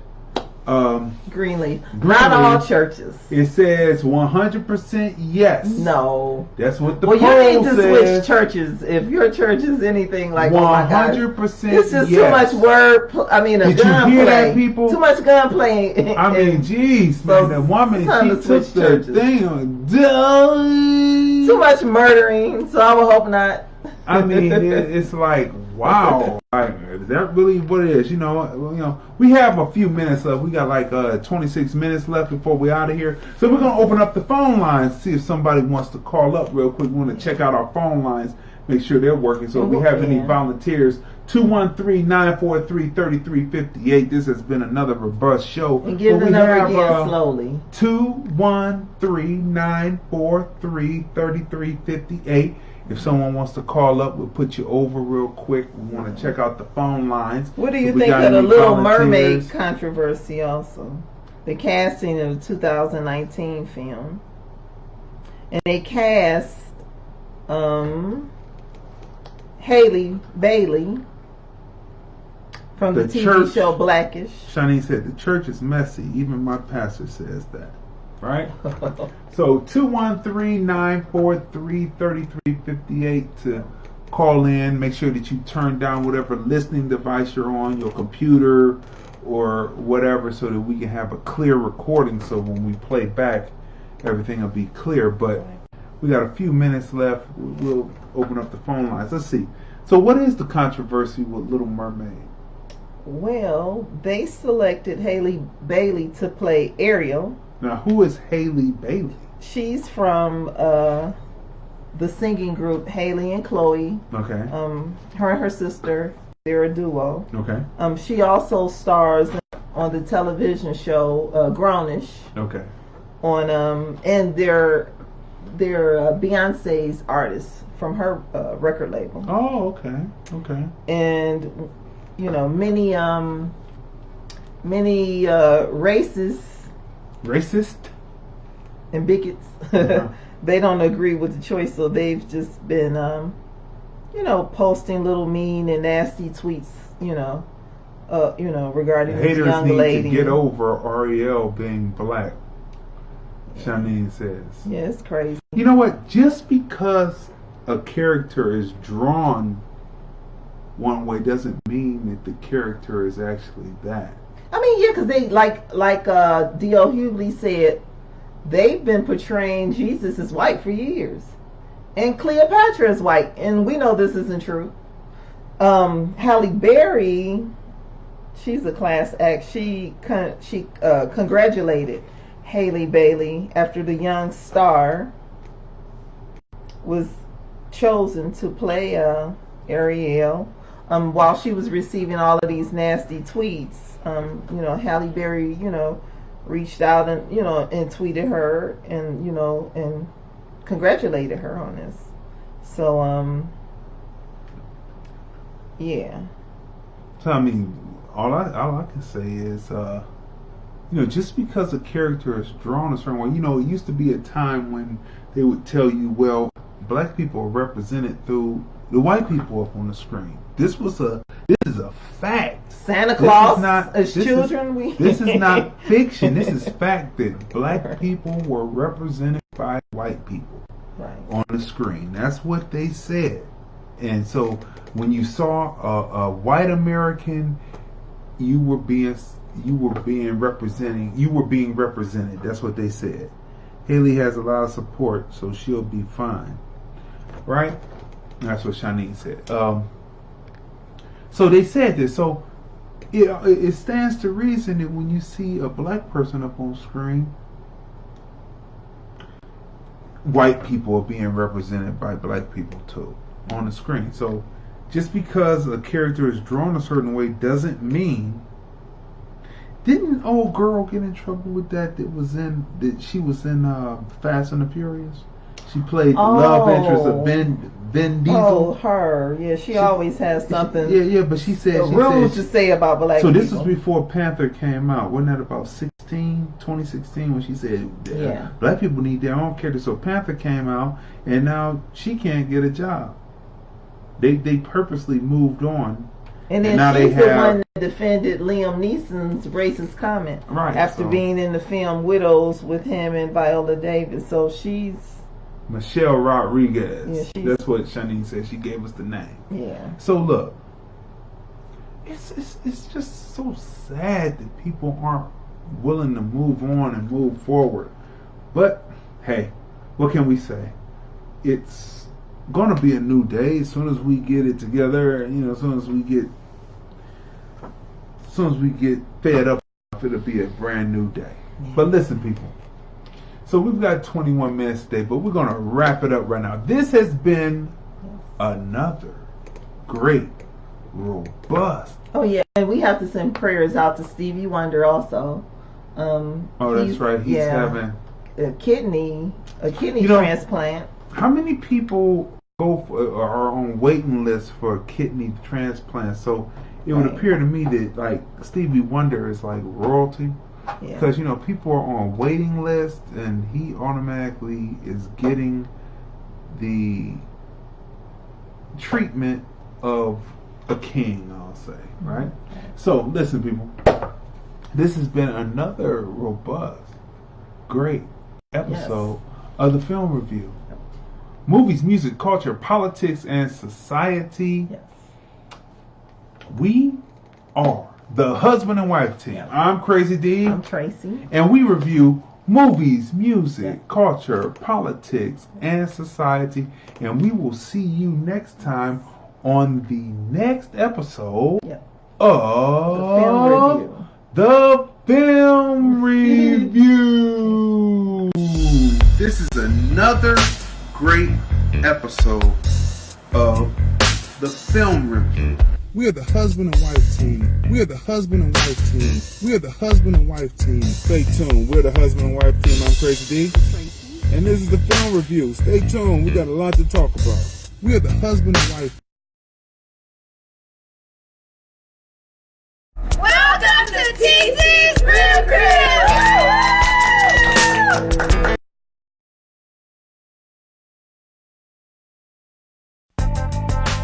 Greenleaf. Not all churches. It says 100% yes. No. That's what the poll says. You need to switch churches. If your church is anything like 100% it's just yes. too much word. Did you hear that, people? Too much gunplay. I mean, geez, man, the woman, she took the thing on. Too much murdering, so I would hope not. I mean, it's like, wow, like, is that really what it is? We have a few minutes left. We got like 26 minutes left before we're out of here. So we're gonna open up the phone lines, see if somebody wants to call up real quick. We want to check out our phone lines, make sure they're working. So if we have any volunteers 213-943-3358. This has been another robust show. And give the number again slowly. 213-943-3358. If someone wants to call up, we'll put you over real quick. We want to check out the phone lines. What do you think of the Little Mermaid controversy also? The casting of the 2019 film. And they cast Haley Bailey from the TV show Blackish. Shani said the church is messy. Even my pastor says that. Right? So 213-943-3358 to call in. Make sure that you turn down whatever listening device you're on, your computer or whatever, so that we can have a clear recording, so when we play back, everything will be clear. But we got a few minutes left. We'll open up the phone lines. Let's see. So what is the controversy with Little Mermaid? Well, they selected Haley Bailey to play Ariel. Now, who is Haley Bailey? She's from the singing group Haley and Chloe. Okay. Her and her sister, they're a duo. Okay. She also stars on the television show Grownish. Okay. On and they're Beyonce's artists from her record label. Oh, okay. Okay. And you know, many racist and bigots they don't agree with the choice, so they've just been posting little mean and nasty tweets, regarding this young lady. Haters need to get over Ariel being black, Shanine says. Yeah, it's crazy. You know what? Just because a character is drawn one way doesn't mean that the character is actually that. I mean, yeah, because they like D.L. Hughley said, they've been portraying Jesus as white for years, and Cleopatra is white, and we know this isn't true. Halle Berry, she's a class act. She congratulated Haley Bailey after the young star was chosen to play Ariel. While she was receiving all of these nasty tweets. Halle Berry, reached out and, and tweeted her and, and congratulated her on this. So, yeah. So, I mean, all I can say is, just because a character is drawn a certain way, it used to be a time when they would tell you, well, black people are represented through the white people up on the screen. This is a fact. Santa Claus as children. This is not fiction. This is fact that black people were represented by white people on the screen. That's what they said. And so when you saw a white American, you were being represented. That's what they said. Haley has a lot of support, so she'll be fine. Right? That's what Shanine said. So they said this. So it stands to reason that when you see a black person up on screen, white people are being represented by black people too on the screen. So just because a character is drawn a certain way doesn't mean. Didn't old girl get in trouble with that? She was in Fast and the Furious. She played the love interest of Ben Diesel. Oh, her. Yeah, she always has something. Yeah, but she said rules to say about black people. So this was before Panther came out. Wasn't that about 2016 when she said, black people need their own character. So Panther came out, and now she can't get a job. They purposely moved on. And then she's the one that defended Liam Neeson's racist comment after being in the film Widows with him and Viola Davis. So she's Michelle Rodriguez. Yeah, that's what Shanine said. She gave us the name. Yeah. So look, it's just so sad that people aren't willing to move on and move forward. But hey, what can we say? It's gonna be a new day as soon as we get it together. As soon as we get fed up, it'll be a brand new day. Yeah. But listen, people. So we've got 21 minutes today, but we're going to wrap it up right now. This has been another great robust. Oh yeah, and we have to send prayers out to Stevie Wonder also. That's right. He's having a kidney transplant. How many people are on waiting lists for a kidney transplant? So it would appear to me that like Stevie Wonder is like royalty, because people are on waiting lists, and he automatically is getting the treatment of a king, I'll say, right? So listen, people, this has been another robust, great episode of the Film Review. Movies, music, culture, politics, and society. We are the husband and wife team. I'm Crayzon Deeyon. I'm Tracey. And we review movies, music, culture, politics, and society. And we will see you next time on the next episode of the Film Review. This is another great episode of the Film Review. We are the husband and wife team. We are the husband and wife team. We are the husband and wife team. Stay tuned. We're the husband and wife team. I'm Crayzon D. And this is the Film Review. Stay tuned. We got a lot to talk about. We are the husband and wife. Welcome to TZ's Real Crib!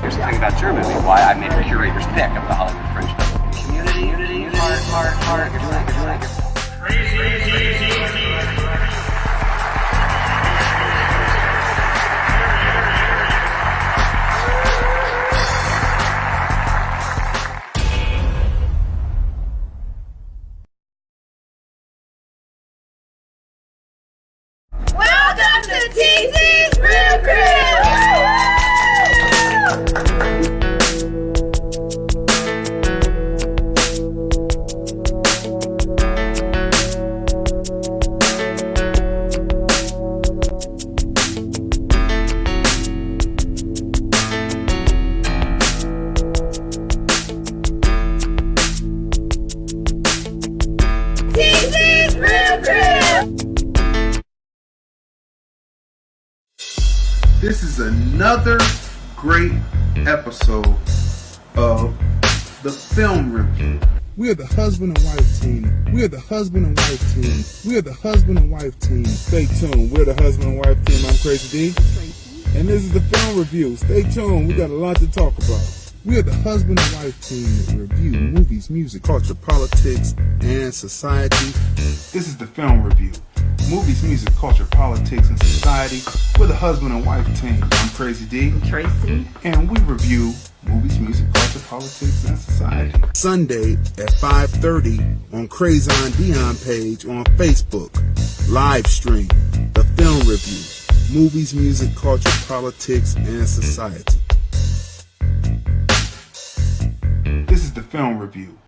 Here's the thing about your movie, why I made a curator's pick of the Hollywood Fringe Festival. Community, heart. Welcome to TZ's Real Crib! TZ's Real Crib! This is another great episode of the Film Review. We are the husband and wife team. We are the husband and wife team. We are the husband and wife team. Stay tuned. We're the husband and wife team. I'm Crayzon D. And this is the Film Review. Stay tuned. We got a lot to talk about. We are the husband and wife team that review movies, music, culture, politics, and society. This is the Film Review. Movies, music, culture, politics, and society. We're the husband and wife team. I'm Crayzon D. Tracey. And we review movies, music, culture, politics, and society. Sunday at 5:30 on Crayzon Deeyon page on Facebook. Live stream the Film Review. Movies, music, culture, politics, and society. This is the Film Review.